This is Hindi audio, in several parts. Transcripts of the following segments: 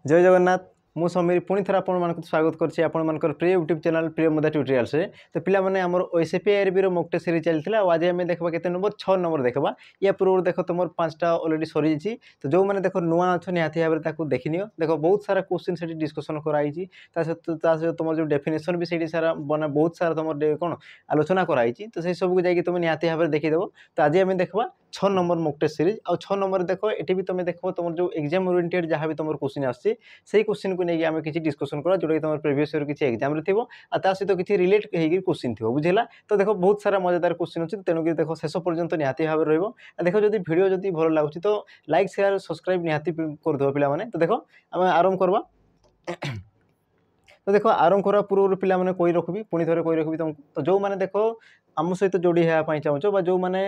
जय जगन्नाथ मु समीर पुणी थर आप स्वागत करछि आपनकर प्रिय यूट्यूब चैनल प्रिय मुदा ट्यूटोरियल्स रे तो पिला माने हमर ओएसपी आरबी रो मॉक टेस्ट सीरीज चलथिला आज हमें देखबा केते नंबर 6 नंबर देखबा या पूर्व देखो तुमर 5टा ऑलरेडी सरी छि तो जो माने देखो नुआ अछ निहाती भाबरे ताकू देखिनियो देखो बहुत सारा क्वेश्चन सेठी डिस्कशन कराई छि ता से तुमर जो डेफिनेशन भी सेठी सारा बना बहुत सारा तुमर कोन आलोचना कराई छि तो से सब को जाई कि तुम निहाती भाबरे देखि देबो तो आज हमें देखबा 6 नंबर मॉक टेस्ट सीरीज और 6 नंबर देखो एटी भी तुम देखो तुम जो एग्जाम ओरिएंटेड जहां भी तुम क्वेश्चन आछि सेही क्वेश्चन को नहीं आम किसी डिस्कसन करा जोटा कि तुम प्रीवियस ईयर किसी एग्जाम रे थिबो आ ता सहित किसी रिलेट होगी क्वेश्चन थिबो बुझिला तो देखो बहुत सारा मजेदार क्वेश्चन अछि तेनु कि देखो शेष पर्यंत निहाती भाबरे रहबो देखो जदि वीडियो जदि भलो लागुछि तो लाइक शेयर सब्सक्राइब निहाती कर दो पिला माने तो देखो हम आरंभ करबा तो देखो आरंभ करा पूर्व पिला माने कोई रखबी पुणी थरे कोई रखबी तुमको तो जो माने देखो आम सहित जोड़ी होगा चाहो बा जो मैंने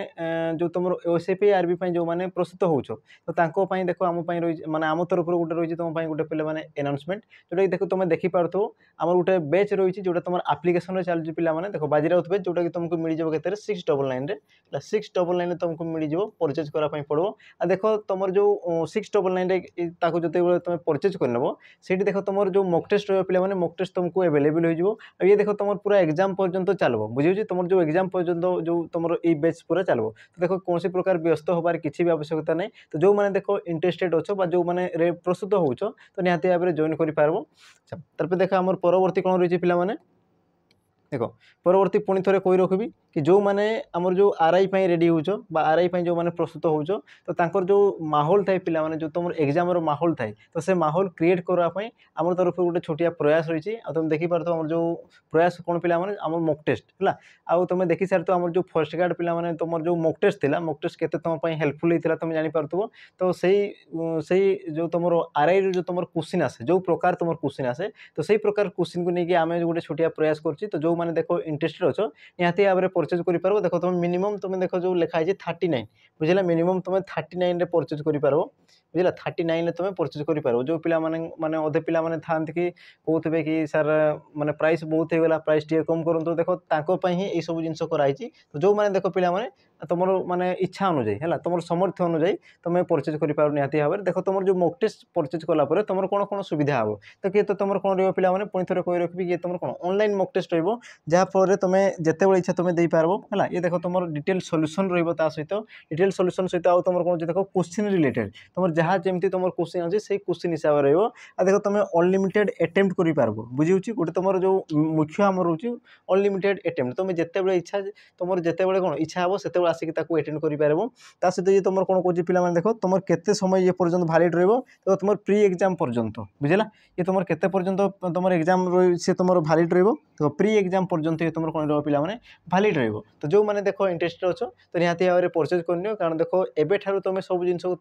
जो तुम ओएसपी आरबी जो मैंने प्रस्तुत होचो तो तांको पई देखो आम रही माने आम तरफ गोटे रही तुम गोटे पे मैंने अनाउंसमेंट जोटा कि देखो तुम देखिपारो आम गोटे बैच रही जोटा तुम आप्लिकेसन रे चलछि पिला माने देखो बाजीराउत बैच जोटा कि तुमको मिल जाबो केते 699 रे 699 रे तुमको मिल जाबो परचेज करा पई पड़बो आ देखो तुमर जो 699 रे ताको जते बेले तुम परचेज करनबो सेठी देखो तुमर जो मॉक टेस्ट रहबो पिला माने मॉक टेस्ट तुमको अवेलेबल हो जिवो आ ये देखो तुमर पूरा एग्जाम पर्यंत चलबो बुझियो तुमर जो एग्जाम पर्यंत जो तुम ये बैच पूरा चलो तो देखो कौन सी प्रकार व्यस्त होबार किसी भी आवश्यकता नहीं तो जो मैंने देखो इंटरेस्टेड अच्छो जो मैंने प्रस्तुत होचो तो निहाती भाव में जॉइन कर पारबो तारपर देखो आम परवर्ती कौन रही पिला माने देखो परवर्ती पुणी थे कही रखी कि जो मैंने आमर जो आरआई रेडी होचो बा आरआई जो मैंने प्रस्तुत होचो तो तांकर जो माहौल थाए पिला माने जो तुम एग्जाम रो माहौल थाए तो से माहौल क्रिएट करने आम तरफ गोटे छोटिया प्रयास रही तुम देखिपार आम जो प्रयास कौन पिला माने आम मॉक टेस्ट है आउ तुम देखी सारी तो आम जो फर्स्ट गार्ड पिला माने तुम जो मॉक टेस्ट थिला मॉक टेस्ट केते तुम हेल्पफुल होता तुम जानीपारथुबो तो सही जो तुम आरआई जो तुम क्वेश्चन आसे जो प्रकार तुम क्वेश्चन आसे तो सही प्रकार क्वेश्चन को लेकिन आम गोटे छोटिया प्रयास कर तो जो मैंने देखो इंटरेस्टेड अच्छो निहाती भाव में परचेज कर पारो देखो तुम मिनिमम तुम देखो जो लिखाई 39 बुझला मिनिमम तुम 39 रे परचेज कर पारो बुझला 39 रे तुम परचेज कर पारो जो पिला माने अधे पिला माने थांत कि कहते कि सर माने प्राइस बहुत हो गला प्राइस टे कम करंतो देखो तांको पई ही ए सब जिंस कराई तो जो माने देखो पिला माने तुम माने इच्छा अनुଯାयी है तुम सामर्थ्य अनुযাयी तुम परचेज कर पारो निहाती भाव में देखो तुम जो मॉक टेस्ट परचेज कला परे तुम कौन कौन सुविधा हो तो किए तो तुम कौन रही पिला माने पुणी थोड़े कही रखी कि तुम कौन ऑनलाइन मॉक टेस्ट रहिबो जहाँफल तुम्हें जिते इच्छा तुम्हें दे पारबो है ये देखो तुम डिटेल सॉल्यूशन रहा सहित डिटेल सॉल्यूशन सहित आउ तुम कौन देखो क्वेश्चन रिलेटेड तुम जहाँ जमी तुम क्वेश्चन अच्छे से क्वेश्चन हिसाब से रहा देखो तुम अनलिमिटेड अटेम्प्ट कर पारबो बुझी गोटे तुम जो मुख्य आम रोच अनलिमिटेड अटेम्प्ट तुम जिते इच्छा तुम जिते कौन इच्छा हे से आसिक अटेंड कर पारबो ता सहित ये तुम कौन कौन पिला देखो तुम केते समय ये पर्यंत वैलिड रहिबो तो तुम प्री एग्जाम पर्यंत बुझला ये तुम केते पर्यंत तुम एग्जाम से तुम वैलिड रहिबो तो प्री एग्जाम पर्यंत ये तुम कौन पिला माने वैलिड रहिबो तो जो मैंने देखो इंटरेस्टेड अच्छो तो निहाती भाव में परचेज करनियो कारण देखो एबे ठारू तुम सब जिनस को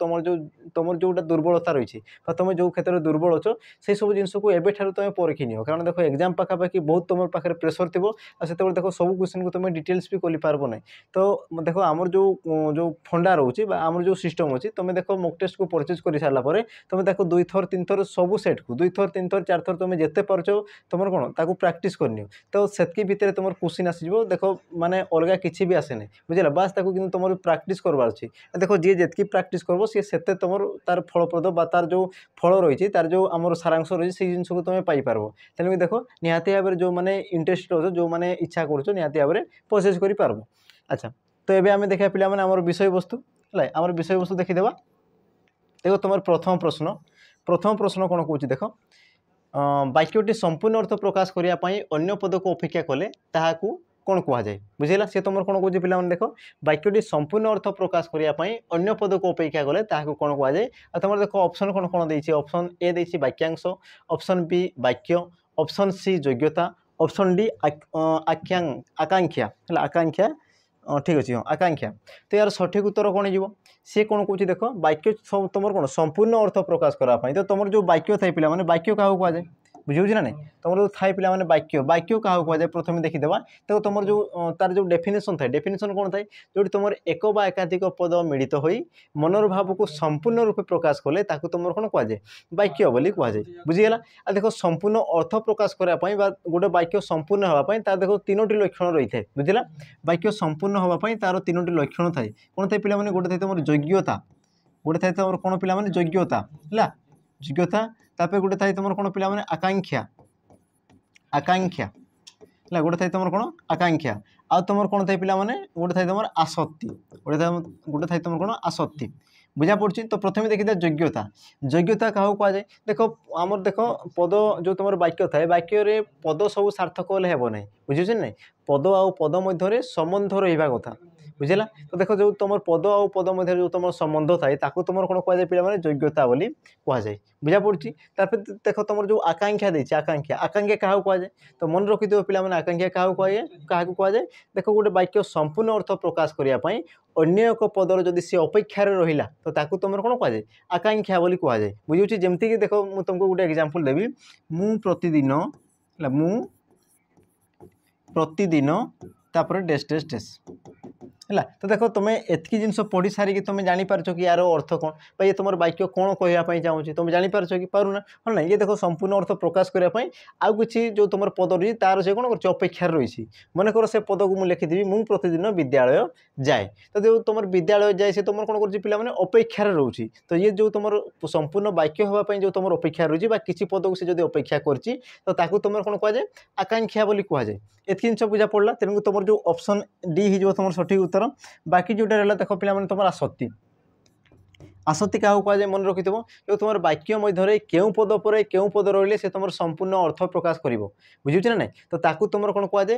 तुम जोटा दुर्बलता रही तुम जो क्षेत्र में दुर्बल अच्छो से सब जिनस को एबे ठारू तुम परखि नियो कारण देखो एग्जाम पाखापाखि बहुत तुम पाखे प्रेसर थी से देखो सब क्वेश्चन को तुम डिटेल्स भी कर पारबो ना तो देखो आमर जो जो फंडा रोचे आमर जो सिस्टम अच्छी तुम देखो मॉक टेस्ट को परचेज कर सारा पर तुम देखो 2 थर 3 थर सब सेट को 2 थर 3 थर 4 थर तुम जिते पार्छ तुम कौन ताकू प्रैक्टिस करनी तो सेतकी भितर तुम क्वेश्चन आसीजो देखो माने अलग किसी भी आसे ना बुझला बास ताकू कि तुम प्रैक्टिस करवार अच्छी देखो जी जितकी प्रैक्टिस करबो सी सेते तुम तार फलप्रद बा तार जो फल रही तार जो आमर सारांश रही से जिन को तुम पाइपर तेणुक देखो निहाती भाव जो मैंने इंटरेस्ट अच्छो जो मैंने इच्छा कर निहाती भाव में परचेज कर पारबो अच्छा तो ये आम देखा पिला माने आमर विषय वस्तु है आमर विषय वस्तु देखीदेवा देखो तुम प्रथम प्रश्न कौन कौच देख वाक्यटी संपूर्ण अर्थ प्रकाश करने अन्य पद को अपेक्षा कले ताहाकू कौन कहुए बुझेगा सी तुम कौन कौच पिला देखो वाक्यटी संपूर्ण अर्थ प्रकाश करने अन्य पद को अपेक्षा कले ताहाकू कौन कहुए आ तुम देखो ऑप्शन कौन कौन देछि ऑप्शन ए देछि वाक्यांश ऑप्शन बी वाक्य ऑप्शन सी योग्यता ऑप्शन डी आकांक्षा आकांक्षा ठीक अच्छे हाँ आकांक्षा तो यार सठिक उत्तर कौन हो सी कौन कौच देख वाक्य तुम कौन संपूर्ण अर्थ प्रकाश करने तो तुम जो वाक्य थाए पिला माने वाक्य क्या कहुए बुझे ना नहीं तुम जो थाए पिला माने वाक्य वाक्य क्या कहुए प्रथम देखीदेवा देखो तुम जो तार जो डेफिनेशन थाए डेफिनेशन कौन थाए जो तुम एक बा एकाधिक पद मिलित हो मनर भाव को संपूर्ण रूपे प्रकाश कले तुम कौन कहुए वाक्य बोली कहुए बुझीगला आ देखो संपूर्ण अर्थ प्रकाश करने गोटे वाक्य संपूर्ण होगापाई तार देखो 3टी लक्षण रही है बुझला वाक्य संपूर्ण होगापाई तार 3टी लक्षण थाए कौन थाए पिला माने गोटे थाए तुम योग्यता गोटे थाए तुम कौन पिला माने योग्यता है যোগ্যতা তারপরে গোटे थाए तुम कौन पिला आकांक्षा आकांक्षा है गोटे थाए तुम कौन आकांक्षा आ तुम कौन थाए पिला गोटे थाए तुम आसक्ति गोटे थाए तुम कौन आसक्ति बुझा पड़ी। तो प्रथम देखी योग्यता योग्यता क्या कहुए देख आमर देख पद जो तुम वाक्य थाए वाक्य पद सब सार्थक हेल्ले हेब ना बुझे ना पद आउ पद मध्य संबंध रहा कथा बुझेगा। तो देख जो तुम पद आउ पद मध्य जो तुम संबंध थाए तुम कौन कहुए पे योग्यता बोली कहुए बुझा पड़ी। देख तुम जो आकांक्षा देती आकांक्षा आकांक्षा क्या कहुए तो मन रखिथ पे आकांक्षा क्या कहुए क्या कहुए देख गोटे वाक्य संपूर्ण अर्थ प्रकाश करने अन्य एक पदर जदि सी अपेक्षार रहा तो ताकू तुम कौन कहुए आकांक्षा बोली कहुए बुझे जमती कि देख मुझे तुमको गोटे एग्जांपल देवी मु प्रतिदिन तापर डेस डेस डेस है। तो देख तुम एतकी जिन पढ़ी सारिकी तुम जापार कि यार अर्थ कौन ये तुम वाक्य कौन कहवाई चाहूँगी तुम जापार कि पारूना हाँ ना ये देख संपूर्ण अर्थ प्रकाश करने आउ कि जो तुम पद रही तार से कौन कर अपेक्षार रही मन कर से पद को मुझे लिखिदेवी मु प्रतिदिन विद्यालय जाए तो जो तुम विद्यालय जाए से तुम कौन कर पे अपेक्षार रोचे तो ये जो तुम संपूर्ण वाक्य हाँपाई जो तुम अपेक्षा रही किसी पद को से जो अपेक्षा कर तुम कौन कहुए आकांक्षा बोली कहुए एत जिन बुझा पड़ा तेणु तुम जो ऑप्शन डी हो तुम सठिक उत्तर। बाकी जोटा रहा देख पे तुम आसक्ति आसक्ति क्या कहुए मन रखि जो तुम वाक्य मध्य क्यों पद पर क्यों पद रही से तुम संपूर्ण अर्थ प्रकाश कर बुझे ना ना तो ताकू तुम कौन कहुए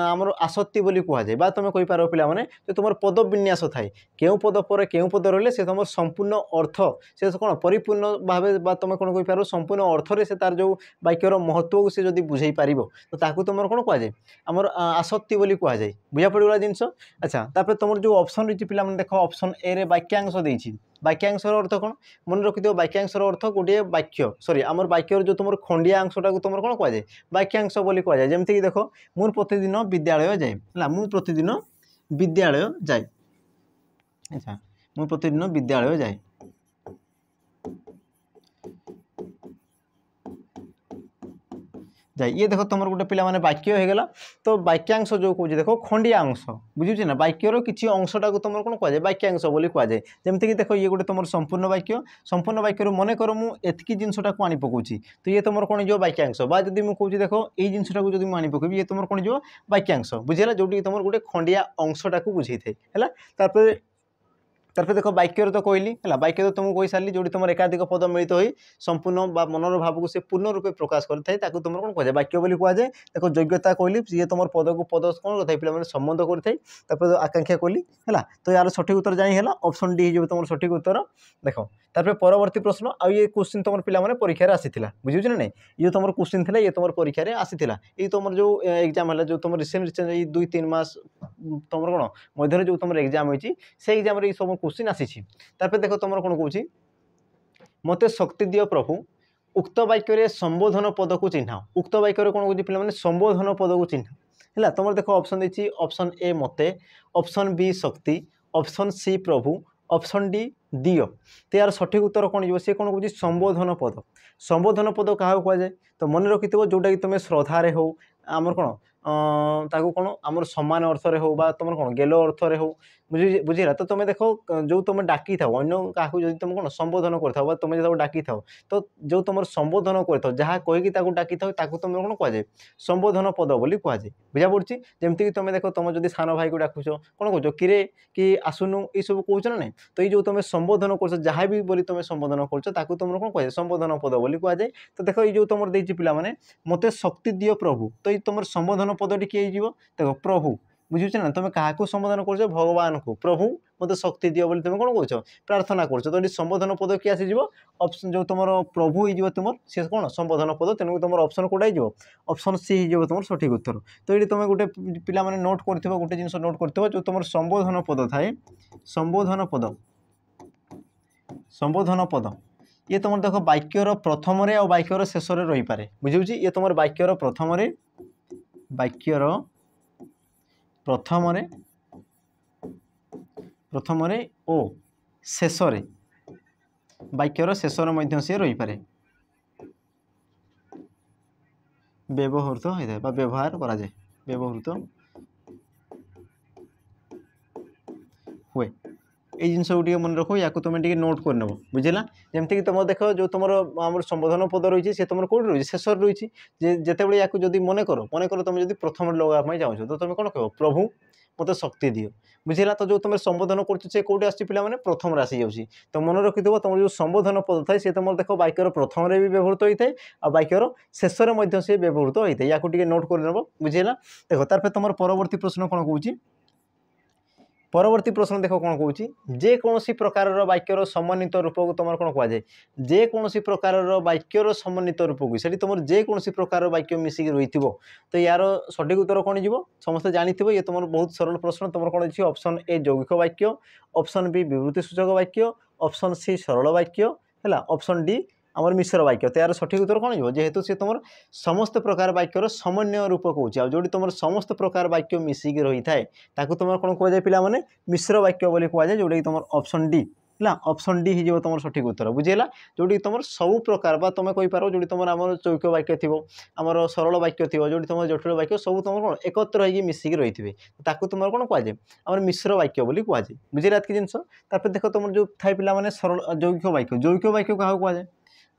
आमर आसक्ति बोली कहुए तुम कहीपर पे जो तुम पद विन्यास थाए क्यों पद पर क्यों पद रही से तुम संपूर्ण अर्थ से कौन परिपूर्ण भाव तुम कौन कहीपर संपूर्ण अर्थ से तार जो वाक्यर महत्व को सी बुझे पार तो ताकू तुम कौन कहुए आमर आसक्ति बोली कहुए बुझा पड़गला जिनस। अच्छा तापर तुम जो ऑप्शन रही पे देख ऑप्शन ए रे वाक्यांश देती वाक्यांशर अर्थ कौन मन रखिथ वाक्यांशर अर्थ गोटे वाक्य सॉरी आमर वाक्यर जो तुम खंडिया अंशटा को तुम कौन कहुए वाक्यांश बोली कहुए जमती कि देख मु प्रतिदिन विद्यालय जाए है मु प्रतिदिन विद्यालय जाए। अच्छा मु प्रतिदिन विद्यालय जाए जाए ये देख तुम गोटे पे वाक्य होगला तो वाक्यांश जो कौन देख खंडिया अंश बुझे ना वाक्यर किसी अंशटा को तुम कौन कहुए वाक्यांश बोली कहुए जमती कि देख ये गोटे तुम संपूर्ण वाक्य मन कर मुझे जिनसा को आनी पकाऊँ तो ये तुम कौन जो वाक्यांश जब मुझे कहूँ देख ये जिनसा को जब आनी पकई ये तुम कौन जो वाक्यांश बुझेगा जो तुम गोटे खंडिया अंशटा को बुझे थे है। तार देख वाक्य तो कहली है वाक्य तो तुमको कही सारी जो तुम एकाधिक पद मिलित हो संपूर्ण मनर भाव को से पूर्ण रूपे प्रकाश करते तुम कौन कहुए वाक्य बोली कहुए। देख योग्यता कहली ये तुम पद को पद कौन करता पे संबंध करते आकांक्षा कहली है तो यार सठिक उत्तर जाइला ऑप्शन डी हो तुम सठिक उत्तर। देख तार परवर्ती प्रश्न आ ये क्वेश्चन तुम पे परीक्षा आसाला बुझे ना नहीं ये तुम क्वेश्चन था ये तुम परीक्षा आसाला ये तुम जो एग्जाम है जो तुम रिसेंट 2-3 मास तुम कौन मध्य जो तुम एग्जाम होती से एग्जाम सब क्वेश्चन आसी देख तुम कौन कौन मते शक्ति दियो प्रभु उक्त वाक्य संबोधन पद को चिन्ह उक्त वाक्य कौन कौन पे संबोधन पद को चिन्ह है तुम देख ऑप्शन देती ऑप्शन ए मते ऑप्शन बी शक्ति ऑप्शन सी प्रभु ऑप्शन डी दियो तो यार सठिक उत्तर कौन हो सी कौन कौन संबोधन पद क्या कहुए तो मन रखि जोटा कि तुम श्रद्धारे हो आमर कौन ताकू कौन आमर सम्मान अर्थ रे हो बा तुम कौन गेलो अर्थ रे हो बुझेगा। तो तुम देख जो तुम डाकी था अन्य क्या तुम कौन संबोधन कर तुम जो डाकी था तो जो तुम संबोधन कर जहाँ कहीकि डाकी था तुम कौन कहुए संबोधन पद बोली कहुए बुझा पड़ी जमती कि तुम देख तुम जो सान भाई को डाकुच कौन कौच किरे कि आसुनु ये सब कौच ना नहीं तो ये जो तुम संबोधन कर जहाँ भी बोली तुम संबोधन कर तुम कौन कहुए संबोधन पद बोली कहुए। तो देख ये जो तुम देती पे मते शक्ति दियो प्रभु तो ये तुम संबोधन पदटी किए देख प्रभु बुझे ना तुम क्या संबोधन कर भगवान को प्रभु मत शक्ति दियो बोली तुम कौन कौच प्रार्थना कर तो ये संबोधन पद किए आसीज ऑप्शन जो तुम प्रभु हो तुम सी कौन संबोधन पद तेणु तुम ऑप्शन कौटा हो ऑप्शन सी हो तुम सठिक उत्तर। तो ये तुम गोटे पे नोट कर गोटे जिन नोट कर जो तुम संबोधन पद थाए संबोधन पद ये तुम देख वाक्यर प्रथम आ वाक्यर शेष रही पारे बुझे ये तुम वाक्यर प्रथम ओ शेष वाक्यर शेष मध्य सी रही पारे व्यवहृत होता है व्यवहार करा जाए व्यवहृत हुए এই জিনিসটা টিকে মনে রাখো या তুমি টিকে নোট করে নেব বুঝিলা যেমতি কি তোমার দেখো যে তোমার আমার সম্বোধন পদ রয়েছে সে তোমার কোটি রয়েছে শেষর রয়েছে যে যেতবে या যদি মনে করো তুমি যদি প্রথম লগাবা পাই চাହୁছ তো তুমি কোন কহ প্রভু মতো শক্তি দিও বুঝিলা তো যে তুমি সম্বোধন করছো সে কোটি আসছে পিলা মানে প্রথম আসি যাচ্ছে তো মনে রাখিথিব তোমার যে সম্বোধন পদ থাকে সে তোমার দেখো বাক্যর প্রথমরে বি ব্যবহৃত হইଥାଏ আর বাক্যর শেষরে মধ্যে সে ব্যবহৃত হইଥାଏ या টিকে নোট করে নেব বুঝিলা দেখো তারপরে তোমার পরবর্তী প্রশ্ন কোন কହୁଛି পরবর্তী প্রশ্ন দেখো কোন কହୁଛି যে কোনসি প্রকারর বাক্যর সমন্বিত রূপক তোমার কোন কোয়া যায় যে কোনসি প্রকারর বাক্যর সমন্বিত রূপক সেটি তোমার যে কোনসি প্রকারর বাক্য মিশিকি রহিথিব তো ইয়ার সঠিক উত্তর কোন যাব সমস্ত জানিথিব ইয়ে তোমার বহুত সরল প্রশ্ন তোমার কোন আছে অপশন এ যৌগিক বাক্য অপশন বি বিবৃতি সূচক বাক্য অপশন সি সরল বাক্য হেলা অপশন ডি আমার মিশ্র বাক্য তো यार সঠিক উত্তর কোন যাব যেহেতু সে তোমার সমস্ত প্রকার বাক্যর সমন্বয় রূপ কହୁଛି আর যদি তোমার সমস্ত প্রকার বাক্য মিশিকি রহি থাকে তাকে তোমার কোন কোয়া যায় পিলা মানে মিশ্র বাক্য বলি কোয়া যায় যোটা তোমার অপশন ডি ହେଲା অপশন ডি ହେଇଯିବ তোমার সঠিক উত্তর বুঝিলা যোটি তোমার সবু প্রকার বা তুমি কই পারো যোটি তোমার আমার যৌগিক বাক্য থিব আমার সরল বাক্য থিব যোটি তোমার জটিল বাক্য সবু তোমার কোন একত্র হইকি মিশিকি রহিথিবে তাকে তোমার কোন কোয়া যায় আমার মিশ্র বাক্য বলি কোয়া যায় বুঝিলা এতকি জিনিস তারপরে দেখো তোমার যে থাই পিলা মানে সরল যৌগিক বাক্য কাহাକୁ কোয়া যায়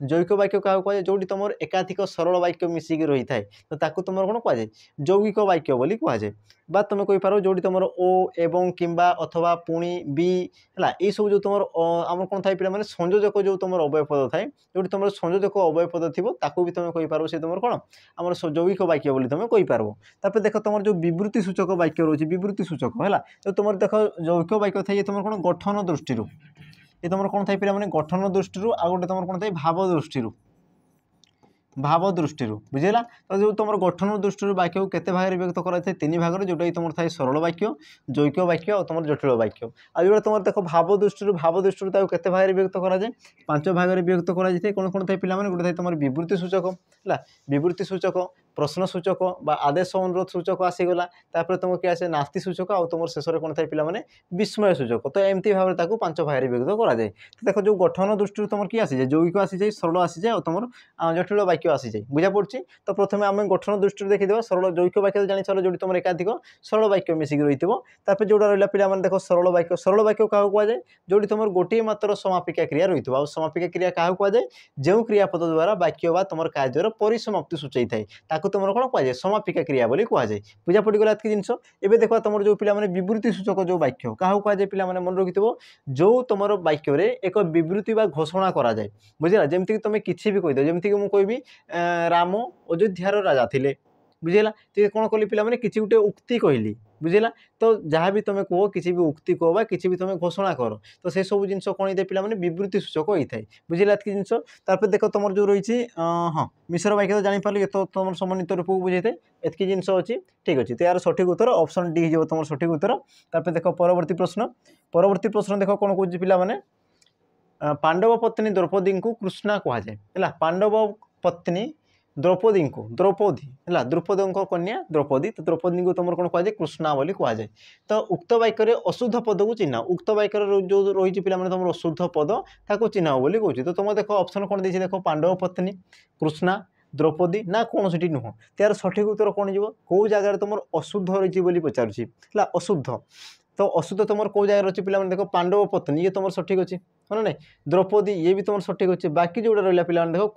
যৌগিক বাক্য কাহাକୁ কোয়া যায় যোটি তোমার একাধিক সরল বাক্য মিশিকি রহি থাকে তো তাকে তোমার কোন কোয়া যায় যৌগিক বাক্য বলি কোয়া যায় বা তুমি কই পারো যোটি তোমার ও এবং কিংবা অথবা পুনি বি হলা এই সব যে তোমার আমার কোন থাই পিলা মানে সংযোজক যে তোমার অবয়ব পদ থাকে যোটি তোমার সংযোজক অবয়ব পদ থিব তাকে বি তুমি কই পারো সে তোমার কোন আমার যৌগিক বাক্য বলি তুমি কই পারবো তারপরে দেখো তোমার যে বিবৃতি সূচক বাক্য রয়েছে বিবৃতি সূচক হলা তো তোমার দেখো যৌগিক বাক্য থাই তোমার কোন গঠন দৃষ্টিরু এ তোমার কোন থাই পিলা মানে গঠন দৃষ্টিরু আর গোটে তোমার কোন থাই ভাব দৃষ্টিরু বুঝিলা তো যে তোমার গঠন দৃষ্টিরু বাক্য কেতে ভাগে বিভক্ত করা যায় তিন ভাগে যেটা তোমার থাকে সরল বাক্য যৌগিক বাক্য আর তোমার জটিল বাক্য আর যেটা তোমার দেখো ভাব দৃষ্টিরু তাকে কেতে ভাগে বিভক্ত করা যায় পাঁচ ভাগে বিভক্ত করা যায় কোন কোন থাই পিলা মানে গোটে থাই তোমার বিবৃতি সূচক হলা বিবৃতি সূচক প্রশ্ন সূচক বা আদেশ অনুরোধ সূচক আসিগলা তারপরে তোমাকে আসে নাস্তি সূচক আর তোমার শেষরে কোন থাই পিলা মানে বিস্ময় সূচক তো এমতি ভাবে তাকে পাঁচ ভাগে বিভক্ত করা যায় তো দেখো যে গঠন দৃষ্টিরু তোমার কি আসি যায় যৌগিক আসি যায় সরল আসি যায় আর তোমার জটিল বাক্য আসি যায় বুঝা পড়ছি তো প্রথমে আমি গঠন দৃষ্টিরু দেখি দেবা সরল যৌগিক বাক্য জানি চলো যেটি তোমার একাধিক সরল বাক্য মিশিকি রহিথিব তারপরে যেটা রহিলা পিলা মানে দেখো সরল বাক্য কাহাକୁ কোয়া যায় যেটি তোমার গোটিয়ে মাত্র সমাপিকা ক্রিয়া রহিথিব আর সমাপিকা ক্রিয়া কাহাକୁ কোয়া যায় যে ক্রিয়াপদ দ্বারা বাক্য বা তোমার কার্যর পরিসমাপ্তি সূচাই থাকে তাকে তোমার কোন কোয়া যায় সমাপিকা ক্রিয়া বলি কোয়া যায় বুঝা পড়িগলা এতকি জিনিস এবে দেখো তোমার যে পিলা মানে বিবৃতি সূচক যে বাক্য কাহাକୁ কোয়া যায় পিলা মানে মনে রাখিথিব যে তোমার বাক্যরে এক বিবৃতি বা ঘোষণা করা যায় বুঝিলা যেমতি কি তুমি কিছু বি কইদ যেমতি কি মু কইবি রাম অযোধ্যার রাজা থিলে বুঝিলা তুই কোন কলি পিলা মানে কিছু গোটে উক্তি কহিলি বুঝিলা তো যাহা বি তুমি কহ কিছু বি উক্তি কহ বা কিছু বি তুমি ঘোষণা কর তো সেই সব জিনিস কোণ হইଥାଏ পিলা মানে বিবৃতি সূচক হইଥାଏ বুঝিলা এতকি জিনিস তারপরে দেখো তোমার যে রয়েছে হ্যাঁ মিশ্র বাক্য তো জানিপারলি এত তোমার সমন্বিত রূপক বুঝাইଥାଏ এতকি জিনিস অছি ঠিক আছে তো ইয়ার সঠিক উত্তর অপশন ডি হয়ে তোমার সঠিক উত্তর তারপরে দেখো পরবর্তী প্রশ্ন দেখো কোন কହୁଛି পিলা মানে পাণ্ডব পত্নী দ্রৌপদীଙ୍କୁ কৃষ্ণা কুହାଯାଏ ହେଲା ପାଣ୍ଡବ ପତ୍ନୀ ଦ୍ରୌପଦୀଙ୍କୁ ଦ୍ରୌପଦୀ ହେଲା ଦ୍ରୁପଦଙ୍କ କନ୍ୟା ଦ୍ରୌପଦୀ ତ ଦ୍ରୌପଦୀଙ୍କୁ ତୁମର କ'ଣ କୁହାଯାଏ କୃଷ୍ଣା ବୋଲି କୁହାଯାଏ ତ ଉକ୍ତ ବାକ୍ୟରେ ଅଶୁଦ୍ଧ ପଦକୁ ଚିହ୍ନ ଉକ୍ତ ବାକ୍ୟରେ ଯେଉଁ ରହିଛି ପିଲାମାନେ ତୁମର ଅଶୁଦ୍ଧ ପଦ ତାକୁ ଚିହ୍ନ ବୋଲି କହୁଛି ତ ତୁମ ଦେଖ ଅପସନ୍ କ'ଣ ଦେଇଛି ଦେଖ ପାଣ୍ଡବ ପତ୍ନୀ କୃଷ୍ଣା ଦ୍ରୌପଦୀ ନା କୌଣସିଟି ନୁହଁ ତାର ସଠିକ ଉତ୍ତର କ'ଣ ଯିବ କେଉଁ ଜାଗାରେ ତୁମର ଅଶୁଦ୍ଧ ରହିଛି ବୋଲି ପଚାରୁଛି ହେଲା ଅଶୁଦ୍ଧ तो अशुद्ध तुम कौ जगह अच्छे पे देख पांडव पत्नी ये तुम सठिक अच्छे है ना द्रौपदी ये भी तुम सठिक अच्छे बाकी जो रहा पे देख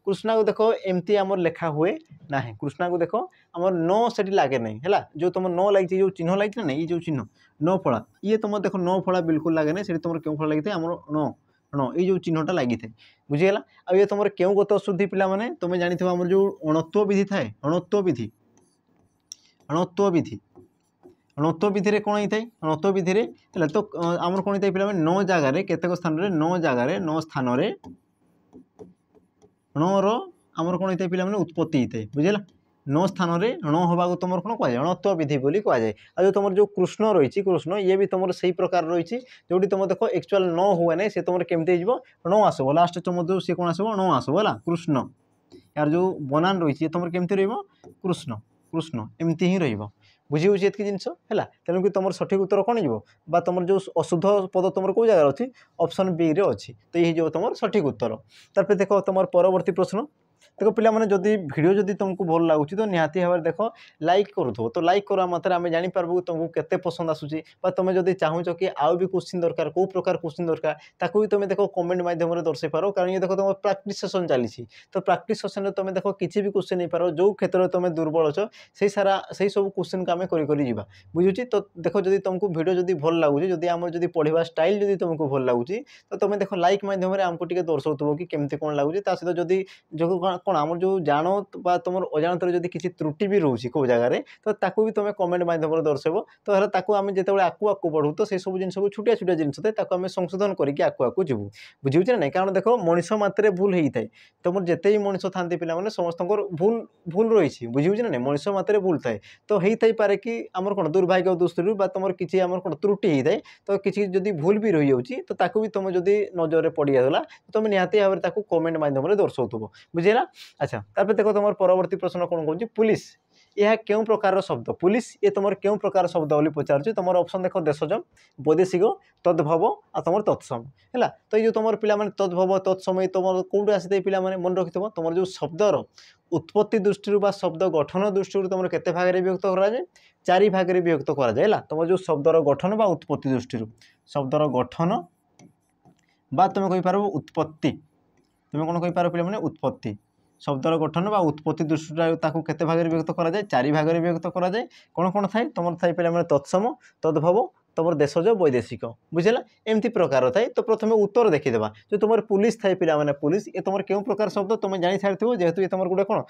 कृष्णा को देख एमती आम लेखा हुए ना कृष्णा को देख आम न से लगे ना है जो तुम न लगी जो चिन्ह लगी ना ये जो चिन्ह न फड़ा ये तुम देख न फड़ा बिल्कुल लगे ना से तुम क्यों फड़ा लगी आम न न ये जो चिन्हटा लगी था बुझीगला आ ये तुम क्यों गत अशुद्धि पे तुम्हें जानी आम जो अणत्व विधि थाए अणत्व विधि अणत्व विधि में कौन होता है अणत्व विधि में तो आम कौन होता है पे 9 जगार केतक स्थान 9 जगार 9 स्थान णर आमर कौन होता है पे उत्पत्ति होता है बुझेगा 9 स्थान ण हवा तुम कौन कह अणत्व विधि बोली कहुए आ जो तुम जो कृष्ण रही कृष्ण ये भी तुम से प्रकार रही जो तुम देख एक्चुअल न हुए ना से तुम केमती न आसब लास्ट तुम जो सी कौन आसब न आसब है कृष्ण यार जो बनान रही तुम केमती कृष्ण कृष्ण एमती ही रही बुझी होती एतकी जिनस है तेणुक तुम सठिक उत्तर कौन हो तुम जो अशुद्ध पद तुम कौ जगह अच्छी ऑप्शन बी रे अच्छी तो ये तुम सठिक उत्तर तार देख तुम परवर्ती प्रश्न देखो पिला माने जदि वीडियो जदि तुमको भल लागुची तो निहाती भाव देख लाइक करूथो तो लाइक करा मात्रे आम जापर तुमको केते पसंद आसूची तुम जदि चाहूच कि आउ भी क्वेश्चन दरकार कौ प्रकार क्वेश्चन दरकार ताकू भी तुम देख कमेंट माध्यम दर्शाई पार कारण ये देख तुम प्रैक्टिस सेशन चली तो प्रैक्टिस सेशन तुम देख किसी भी क्वेश्चन नहीं पार जो क्षेत्र में तुम दुर्बल अच्छ से सारा से सब क्वेश्चन को आम कर बुझुची तो देख जदि तुमको वीडियो जदि भल लगुच जदि आम जदि पढ़ा स्टाइल जदि तुमको भल लगुच तो तुम देख लाइक माध्यम आमको टे दर्शाऊ कि केमती कौन लगुच सहित जदि जो कौन आम जो जान तुम अजाणत जदि किसी त्रुटि भी रोचे कौ जगार तो ताकू भी तुम कमेंट माध्यम दर्शेब तो आम जो आकू आकू बढ़ू तो से सब जिन छोटिया छोटिया जिन आम संशोधन करके आकू आकू जीवु बुझे ना नहीं कारण देख मनीष मात्रे भूल होता है तुम जिते भी मनीष था पे समस्त भूल भूल रही बुझे ना नहीं मनीष मात्रे भूल थाए तो होता पारे कि आमर कौन दुर्भाग्य दृष्टि तुम किसी आमर कौन त्रुटि होता है तो किसी जदि भूल भी रही जाऊँगी तो ताकू भी तुम जदि नजर में पड़गला तो तुम निहाती भाव में कमेंट माध्यम दर्शाऊ बुझेगा। अच्छा तापर देखो तुम परवर्ती प्रश्न कौन कौन पुलिस यह क्यों प्रकार शब्द पुलिस ये तुम क्यों प्रकार शब्द बोली पचार तुम ऑप्शन देख देशज वैदेशिक तद्भव आ तुम तत्सम है तो ये तुम पिला तद्भव तत्सम तुम कौट आसी पिला मन रखि तुम जो शब्दर उत्पत्ति दृष्टि शब्द गठन दृष्टि तुम केते भाग में विभक्त कराए 4 भाग में विभक्त कराए तुम जो शब्दर गठन बा उत्पत्ति दृष्टि शब्दर गठन बा तुम कहींपार उत्पत्ति तुम कौन कहींपार पे उत्पत्ति शब्दर गठन बा उत्पत्ति दृष्टि केते भाग में विभक्त कराए 4 भाग में विभक्त कराए कौन कौन थाए तुम थाए पे तत्सम तद्भव तुम देशज वैदेशिक बुझेगा एमती प्रकार थाए तो प्रथम उत्तर देखीदेवा जो तुम पुलिस थाए पे पुलिस ये तुम क्यों प्रकार शब्द तुम जानी सारी जेहेतु ये तुम गोटे कौन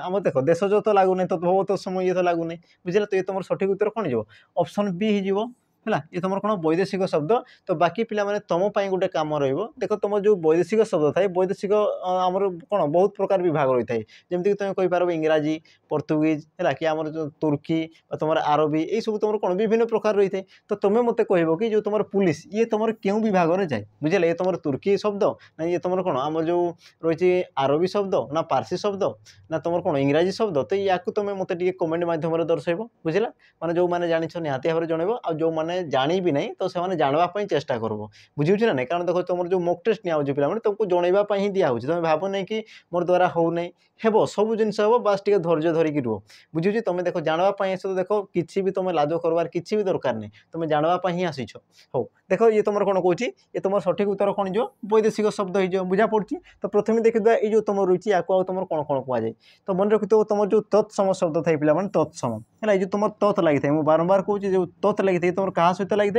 आमर देख देशज तो लगुना तद्भव तत्सम ये तो लगुना बुझेगा तो ये तुम सठिक उत्तर कौन हो ऑप्शन बी हो है ये तुम कौन वैदेशिक शब्द तो बाकी पिला माने तुम गोटे कम रख तुम जो वैदेशिक शब्द थाए वैदेशिक आमर कौन बहुत प्रकार विभाग रही है जमीक तुम कहींपार इंग्राजी पर्तुगीज है कि आम जो तुर्की तुम आरबी यही सब तुम कौन विभिन्न प्रकार रही है तो तुम्हें मत कह कि जो तुम पुलिस ये तुम क्यों विभाग में जाए बुझे ये तुम तुर्की शब्द ना ये तुम कौन आम जो रही आरबी शब्द ना पार्सी शब्द ना तुम कौन इंग्राजी शब्द तो या तुम मत कमेंट माध्यम दर्शाइब बुझेगा माने जो मैंने जानी निहाती भाव में जनइब आ जो मैंने जानी भी नहीं तो से जानवाई चेष्टा कर बुझे ना नहीं कारण देख तुम जो मॉक टेस्ट निया पे तुमको जनवाई ही दिया तुम भाव नहीं कि मोर द्वारा हो नहीं हेब सब जिनस हम बास टे धैर्य धरिकी रुह बुझे तुम देख जानवाई आस तो देख किसी भी तुम लाज करवार किसी भी दरकार नहीं तुम जानवाई ही आसीच हो देख ये तुम कौन कौच ये तुम सठिक उत्तर कौन जो वैदेशिक शब्द हो बुझा पड़ी तो प्रथम देखिए ये जो तुम रही है तुम कौन कौन कहुए तो मन रखि तुम जो तत्सम शब्द था पे तत्सम है ये तुम तत् लगी था बारंबार कहूँ जो तत् लगी था तुम क्या सहित लगी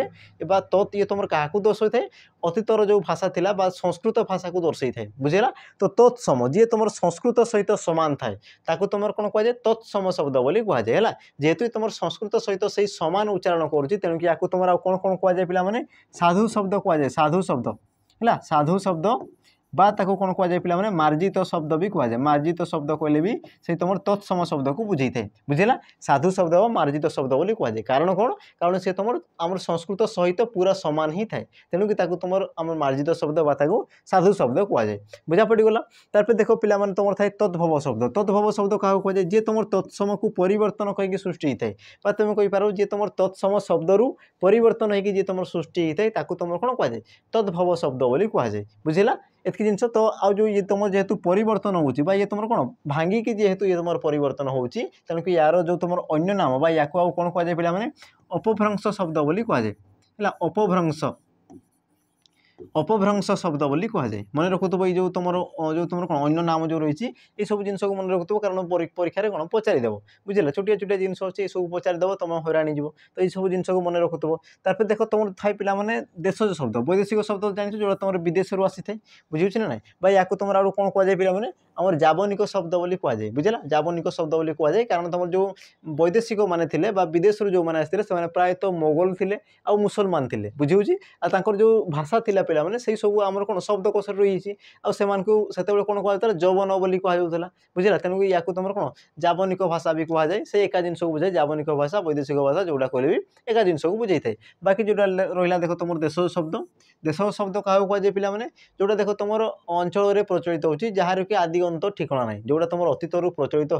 था तत् ये तुम क्या दर्शाई थाए अतीतर जो भाषा था संस्कृत भाषा को दर्शाई थाए बुझेगा तो तत्सम जी तुम संस्कृत सहित सामान थाए तुम कौन कहुए तत्सम शब्द बोली कहुए है जेहेतु तुम संस्कृत सहित से सामान उच्चारण करुँच तेणुक या तुम कौन कौन कहुए पे साधु शब्द कहुए साधु शब्द है साधु शब्द बा ताको कौन कहुए पे मार्जित शब्द भी कहुए मार्जित शब्द कहले भी से तुम तत्सम शब्द को बुझे थाए बुझेगा साधु शब्द और मार्जित शब्द बोली कहुए कारण कौन कारण से तुम आम संस्कृत सहित पूरा सामान ही थाए तेणुक तुम आम मार्जित शब्द बा साधु शब्द कहुए बुझा पड़गला तार देख पे तुम थाए तद्भव शब्द क्या कहुए जी तुम तत्सम को परिवर्तन करके सृष्टि होता है तुम कहींपार जी तुम तत्सम शब्द रु परिवर्तन होगी जी तुम सृष्टि होता है तुम कौन कहुए तद्भव शब्द बोली कहुए बुझेगा एतकी जिनस तो आ जो ये तुम जेहेतु परिवर्तन हो ये तुम कौन भांगिकी जेहेतु ये तुम परिवर्तन हो तेणुक यार जो तुम अन्य नाम या कौन कहुए पे अपभ्रंश शब्द बोली कहुए अपभ्रंश अपभ्रंश शब्द बोली कहुए मन रखुव ये जो तुम कौन अन्य नाम जो रही ये सब जिन को मन रखुव कारण परीक्षा कौन पचारिदेव बुझे छोटिया छोटिया जिन अच्छे ये सब पचारिदेव तुम हईराणी जीव तो ये सब जिन को मन रखुव तार देख तुम थाए पे देशज शब्द वैदेशिक शब्द जान जो तुम विदेश आसी थाए बुझे ना ना या तुम आउ कौन कहुए पे आम जावनिक शब्द बोली कहुए बुझेगा जावनिक शब्द बोली कहुए कारण तुम जो वैदेशिक मैंने थे विदेश जो मैंने आसते से प्रायतः मोगल थे आ मुसलमान थे बुझे जो भाषा थी पे से सब आम कौन शब्दकोश रही आते कौन कहुए जौवन बोली कहला बुझेगा तेणुक या तुम कौन जावनिक भाषा भी कहुए से एका जिन को बुझे जावनिक भाषा वैदेशिक भाषा जोटा कहले भी एका जिन को बुझे थाए बाकी जो रहा देख तुम देशज शब्द क्या कहुए पे जोटा देख तुम अंचल में प्रचलित होची जार कि आदि अंत ठिकाना ना जोटा तुम अतीत प्रचलित हो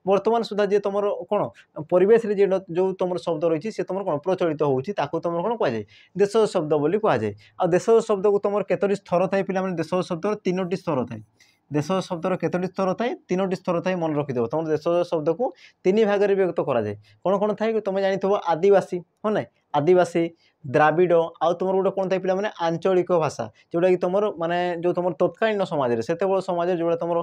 बर्तमान सुधा जी तुम कौन परिवेश जो तुम शब्द रही है तुम कौन प्रचलित होती तुम कौन कहुए देशज शब्द बोली कहुए आ देशज शब्द को तुम केतोटी स्तर थाए पे देशज शब्द 3टी स्तर थाए देश शब्दर केतोटी स्तर थाए 3टी स्तर थाए मन रखिदेव तुम देश शब्द को 3 भाग में व्यक्त कराए कौन कौन थाए तुम जानी आदिवासी हाँ ना आदिवासी द्राविड़ आउ तुम गोटे कौन थाए पे आंचलिक भाषा जोटा कि तुम माने जो तुम तत्कालीन समाज में से समाज जो तुम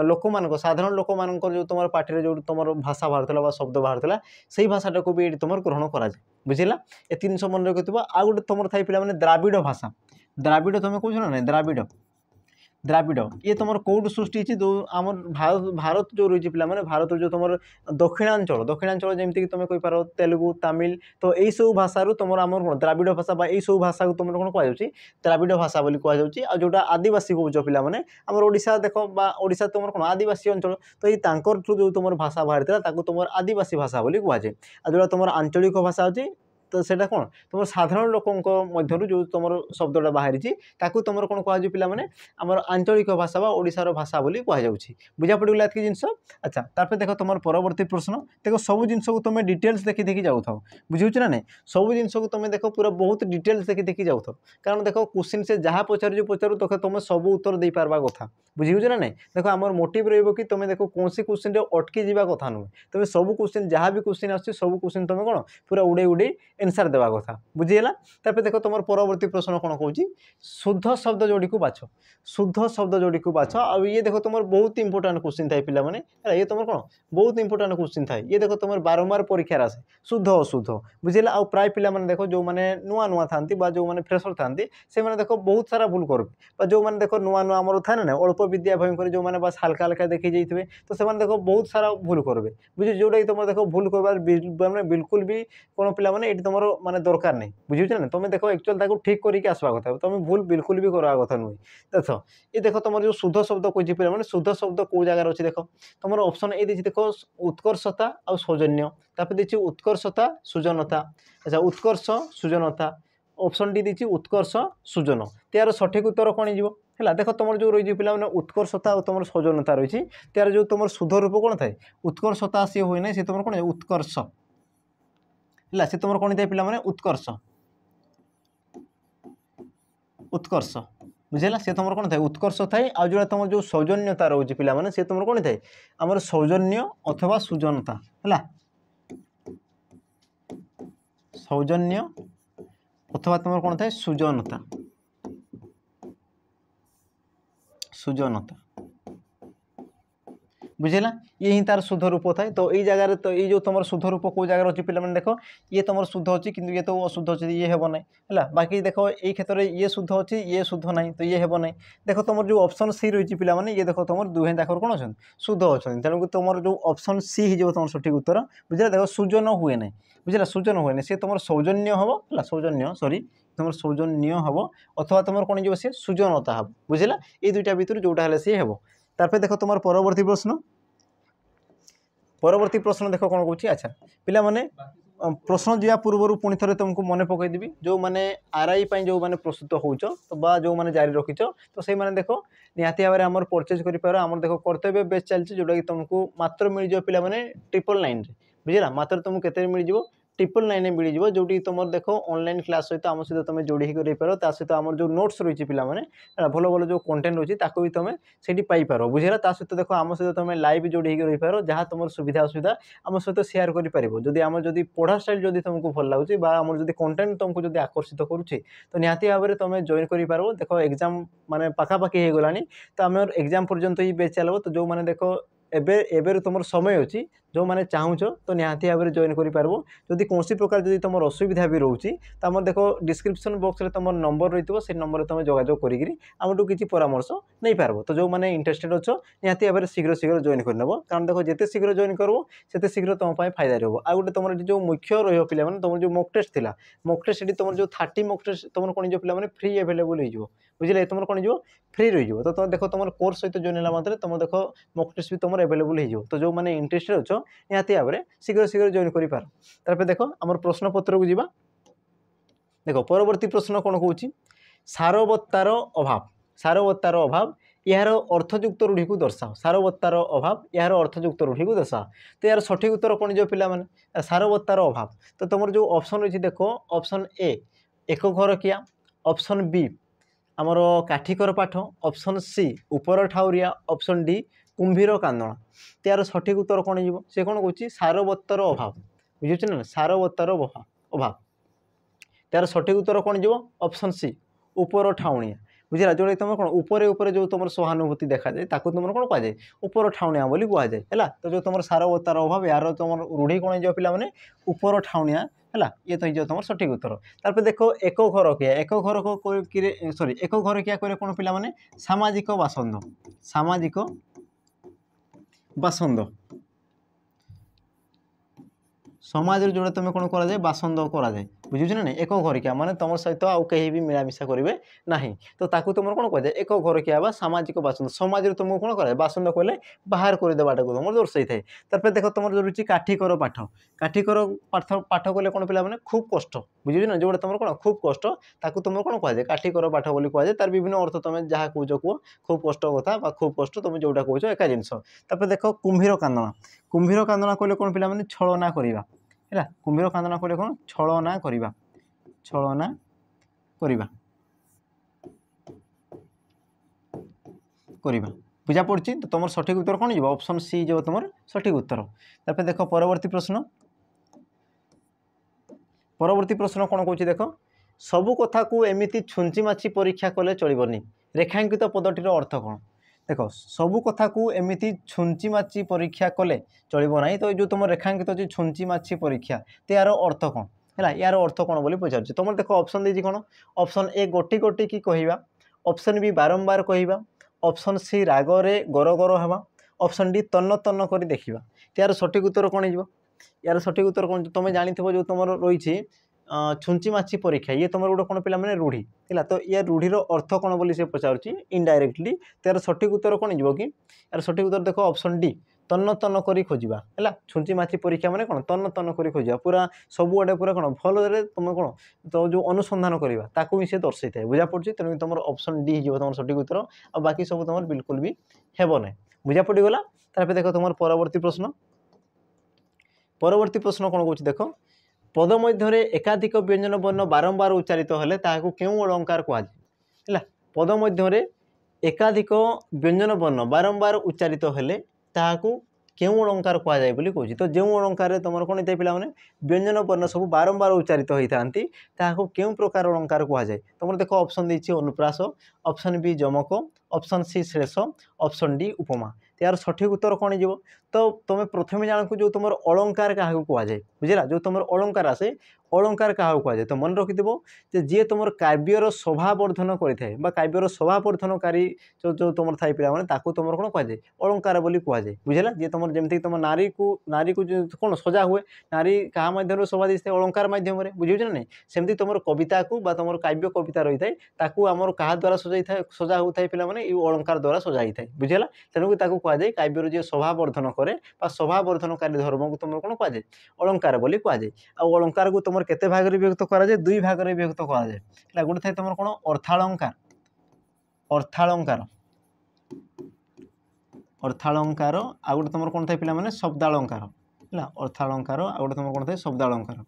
लोक मान साधारण लोक मान जो तुम पार्टी जो तुम भाषा बाहर शब्द बाहर से भाषाटा को भी तुम ग्रहण कराए बुझेगा ये 3 जिन मन रखि आ गए तुम थाए पे द्राविड़ भाषा द्राविड़ तुम कौन ना द्राविड़ द्राविड़ ये तुम कौटू सृष्टि जो आम भारत भारत जो रही पे भारत जो तुम दक्षिणांचल जमीक तुम कहींपार तेलुगु तमिल तो यही सब भाषा तुम आम द्राविड़ भाषा यही सब भाषा को तुम कौन कह द्राविड़ भाषा बोली कहुच्छी जोटा आदिवासी कौच पे आम ओडिशा देख ओडिशा तुम कौन आदिवासी अंचल तो ये जो तुम भाषा बाहर तुम आदिवासी भाषा बोली कहुए आ जोटा तुम आंचलिक भाषा अच्छी तो सेटा कौन तुम साधारण लोकों मध्य जो तुम शब्दटा बाहरी ताकू तुम कौन कह पे आम आंचलिक भाषा ओडिशार भाषा बोली कहुच्छी बुझा पड़गला एतकी जिनस अच्छा तापर देख तुम परवर्ती प्रश्न देख सब जिन को तुम डिटेल्स देखी देखी जाऊ था बुझे ना नहीं सब जिन को तुम देख पूरा बहुत डिटेल्स देखी देखी जाऊ था कारण देख क्वेश्चन से जहाँ पचारू पचारू तो तुम सब उत्तर दे पार्बा कथा बुझे ना नहीं देख आम मोटिव रही कि तुम देख कौन क्वेश्चन अटकी जावा कथा नुहे तुम सब क्वेश्चन जहाँ भी क्वेश्चन आस सब क्वेश्चन तुम कौन पूरा उड़े उड़े एनसार देवा कथा बुझीगला तापर देख तुम परवर्ती प्रश्न कौन कौन शुद्ध शब्द जोड़ी को बाछ शुद्ध शब्द जोड़ी को बाछ आ ये देख तुम बहुत इंपोर्टाट क्वेश्चन थाए पे ये तुम कौन बहुत इंपोर्टाट क्वेश्चन थाए ये देख तुम बारंबार परीक्षार आसे शुद्ध अशुद्ध बुझीगला आ प्राय पे देख जो मैंने नुआ नुआ था जो मैंने फ्रेशर था से देख बहुत सारा भूल कर जो मैंने देख नुआ नुआ आमर था ना अल्प विद्या भयंकर जो मैंने बस हल्का हल्का देखी जाइए तो से देख बहुत सारा भूल करेंगे बुझे जोटा तुम देख भूल कर बिल्कुल भी कौन पे ये तुम माने दरकार नहीं बुझे ना तुम देख एक्चुअल ठीक करके आसवा कथा तुम भूल बिल्कुल भी करवा कथा नुहे देख ये देख तुम जो शुद्ध शब्द कही पे शुद्ध शब्द कौ जगार अच्छी देख तुम ऑप्शन ए देख उत्कर्षता और सौजन्य तापर देखिए उत्कर्षता सृजनता अच्छा उत्कर्ष सृजनता ऑप्शन डी देखिए उत्कर्ष सृजन त्यार सठिक उत्तर कौन है देख तुम जो रही पे उत्कर्षता और तुम सौजन्यता रही त्यार जो तुम शुद्ध रूप कौन थाए उत्कर्षता सी हुए ना सी तुम कौन उत्कर्ष है सी तुम कौन थाए पे उत्कर्ष उत्कर्ष बुझेगा सी तुम कौन थाए उत्कर्ष थाए आ जो तुम जो सौजन्यता रोचे पे सी तुम कौन थाए आम सौजन्य अथवा सृजनता है सौजन्य अथवा तुम कौन थाए सृजनता सृजनता बुझेगा ये ही तार शुद्ध रूप थाए तो ये जगह तो ये जो तुम शुद्ध रूप कौ जगह अच्छी पे देख ये तुम शुद्ध अच्छी कि ये तो अशुद्ध अच्छी ये हेब ना है बाकी देख ये क्षेत्र में ये शुद्ध अच्छी ये शुद्ध ना तो ये हेब ना देख तुम जो ऑप्शन सी रही पे ये देख तुम दुहे जाकर कौन अच्छा शुद्ध अच्छा तेणुक तुम जो ऑप्शन सी हो तुम सठिक उत्तर बुझे देख सृजन हुए ना बुझे सृजन हुए ना सी तुम सौजन्य हम है सौजन्य सॉरी तुम सौजन्य हम अथवा तुम कौन जो सी सृजनता हम बुझेगा ये दुईटा भितर जोटा है सी हेब तापर देख तुम परवर्ती प्रश्न देख कौन कौन अच्छा पिला माने प्रश्न जा पूर्व पुणी थे तुमको मन पकईदेवी जो मैंने आरआई जो मैंने प्रस्तुत होच तो जो मैंने जारी रखीच तो से मैंने देख निहाती भाव में आम परचेज कर देख कर्तव्य बेस चलती जोटा कि तुमको मात्र मिल जाए पे 999 बुझेगा मात्र तुमको केते मिल 999 मिल जो तुम देख ऑनलाइन क्लास सहित आम सहित तुम जोड़ी कर सहित आम जो नोट्स रही पे भल भल जो कंटेंट रही भी तुम से पाइपर बुझेगा सहित देख आम सहित तुम लाइव जोड़ी रहीपर जहाँ तुम सुविधा असुविधा आम सहित सेयार कर आम जब पढ़ा स्टाइल जब तुमको भल लगुच जब कंटेंट तुमको जब आकर्षित करुच्छे तो निहाती भाव में तुम जॉइन कर देख एग्जाम माने पाखापाखि हो गलानी तो आम एग्जाम पर्यंत ही बेच चलो तो जो मैंने देख एबे तुम समय अच्छी जो मैंने चाहूच तो निहाती भाव में जॉइन करी कौन प्रकार जब तुम असुविधा भी रोचे तो आम देख डिस्क्रिप्शन बॉक्स में तुम नंबर रही से नंबर तुम जोगाजोग करूँ किसी परामर्श नहीं पार तो जो मैंने इंटरेस्टेड अच्छो निहाती भाव में शीघ्र शीघ्र जॉइन करनेब कारण देख जिते शीघ्र जॉइन करब से शीघ्र तुम फायदा रहा आ गए तुम जो मुख्य रही पे तुम जो मॉक टेस्ट था मॉक टेस्ट तुम जो 30 मॉक टेस्ट तुम कौन पे फ्री एवेलेबल हो बुझे तुम कौन फ्री रही तो तुम देख तुम कोर्स सहित जॉइन है मतलब तुम देख मॉक टेस्ट भी तुम एवेलेबल हो तो जो मैंने इंटरेस्टेड अच्छो निहाती भाव में शीघ्र शीघ्र जॉइन कर देख आम प्रश्न पत्र को जीवा देख परवर्ती प्रश्न कौन कौन सारवत्तार अभाव यार अर्थयुक्त रूढ़ी को दर्शाओ सारवत्तार अभाव यार अर्थयुक्त रूढ़ी को दर्शाओ तो यार सठिक उत्तर कौन जो पे सारवत्तार अभाव तो तुम जो ऑप्शन रही देख ऑप्शन ए एक घर किया ऑप्शन बी आमर काठिकर पाठ, ऑप्शन सी ऊपर ठाउरिया, ऑप्शन डी कुंभीर कांदणा। त्यार सठिक उत्तर कौन हो? से कौन कहूँ सारवत्तर अभाव, बुझे ना सारवत्तर अभाव। त्यार सठिक उत्तर कौन हो? ऑप्शन सी ऊपर ठाउणिया, बुझला जो तुम कौन ऊपर ऊपर जो तुम सहानुभूति देखा जाए ताकू तुम कौन कहुए ऊपर ठाउणिया बोली कहुए है। तो जो तुम सारवत्तर अभाव यार तुम रूढ़ी कौन हो पिला माने ऊपर ठाउणिया है। ये तो हो तुम सठिक उत्तर। तापर देख एक घर किया, एक घर को सॉरी एक घर किया कह कौन पिला माने सामाजिक बासंद, सामाजिक बासंद समाज जोड़े तुम कौन कराए बासंद कराए, बुझुछ ना नहीं। एक घरिकिया माने तुम सहित आउ कहीं भी मिलामिशा करेंगे ना, तो ताकू तुम कौन कहुए एक घरिकिया बा सामाजिक बासंद। समाज तुमको कौन कराए बासंद कहले बाहर करदेवाटा को तुम दर्शाई थाए। तापर देख तुम जो रुचि काठिकर पाठ, काठिकर पाठ पाठ कले कौन पिला माने खूब कष्ट, बुझे ना जोड़ा तुम कौन खूब कष्ट ताकू तुम कौन कहुए काठिकर पाठ बोली कहुए। तार विभिन्न अर्थ तुम जहाँ कौच कह खूब कष्ट कथा खूब कष्ट तुम जोटा कौच एका जिनस। तापर देख कुंभीर कांदणा, कुंभीर कांदणा कहले कौन पिला माने छलना करवा है। कुंभीर कांदना कहले कौन छलना करवा, छलना करवा करवा बुझा पड़ी। तो तुम सठिक उत्तर कौन हो? ऑप्शन सी जो तुम सठिक उत्तर। तापर देख परवर्ती प्रश्न, परवर्ती प्रश्न कौन कौन देख सबू कथा को एमती छुंची माछी परीक्षा कले चलबनी, रेखांकित पदटीर अर्थ कौन? देख सबू कथा को एमती छुंची माछी परीक्षा कले चलना। तो जो तुम रेखांकित अच्छी छुंची माछी परीक्षा तो यार अर्थ कौन है, यार अर्थ कौन बोली पचार तुम देख ऑप्शन देती कौन? ऑप्शन ए गोटी गोटी की कहवा, ऑप्शन बी बारंबार कहवा, ऑप्शन सी रागरे गर गर हवा, ऑप्शन डी तन्न तन्न कर देखा। यार सठिक उत्तर कौन हो? यार सठिक उत्तर कौन तुम जानी जो तुम रही छुंची माछी परीक्षा ये तुम गोटे कौन पिला माने रूढ़ी है। तो ये रूढ़ीर अर्थ कौन बोली से पचार इनडायरेक्टली। तो यार सठिक उत्तर कौन हो कि यार सठिक उत्तर देख ऑप्शन डी तन्न तन्न करी खोजा है। छुंची माछी परीक्षा माने कौन तन्न तन्न करी खोजा पूरा सबुआडे पूरा कौन भल तुम कौन तो जो अनुसंधान करवा ताकू भी से दर्शाई थाए, बुझा पड़ी। तेणु तुम ऑप्शन डी हो तुम सठिक उत्तर, और बाकी सब तुम बिल्कुल भी हेब ना, बुझा पड़गला। तापर देख तुम परवर्ती प्रश्न, परवर्ती प्रश्न कौन कौन देख पद मध्य एकाधिक व्यंजन वर्ण बारंबार उच्चारित हेले ताहाकू केउं अलंकार कहुए है। पद मध्य एकाधिक व्यंजन वर्ण बारंबार उच्चारित हेले ताहाकू केउं अलंकार कहुए बोली कहूँ। तो जो अलंकार तुम कौन होता है पिला माने व्यंजन वर्ण सब बारंबार उच्चारित होता ताहाकू केउं प्रकार अलंकार कहुए। तुम देख ऑप्शन देछि अनुप्रास, ऑप्शन बी जमक, ऑप्शन सी श्लेष, ऑप्शन डी उपमा। यार सठिक उत्तर कौन हो? तो तुम प्रथम जानक जो तुम अलंकार क्या कहुए, बुझला जो तुम अलंकार आसे अलंकार क्या कहुए। तो मन रखिथ जी तुम काव्यर शोभावर्धन करें काव्यर शोभावर्धनकारी जो तुम थाई पिला माने ताकू तुम कौन कहुए अलंकार बोली कहुए, बुझला। जी तुम जमीक तुम नारी को जो कौन सजा हुए नारी क्या मध्यम शोभा दी अलंकार मध्यम बुझे ना नहीं। सेमती तुम कविता को तुम काव्य कविता रही है ताकू आमर क्या द्वारा सजा होता है पिला माने ये अलंकार द्वारा सजा ही थाए, बुझला। तेणुक कहुए काव्यर जी शोभावर्धन करे शोभावर्धनकारी धर्म को तुम कौन कहुए अलंकार बोली कहुए। आ अलंकार को तुम केते भाग में विभक्त कराए दुई भाग में विभक्त कराए। गोटे थाए तुम कौन अर्थालंकार, अर्थालंकार अर्थालंकार आ गोटे तुम कौन थाए पिला माने शब्दालंकार है। अर्थालंकार आ गोटे तुम कौन थाए शब्दालंकार,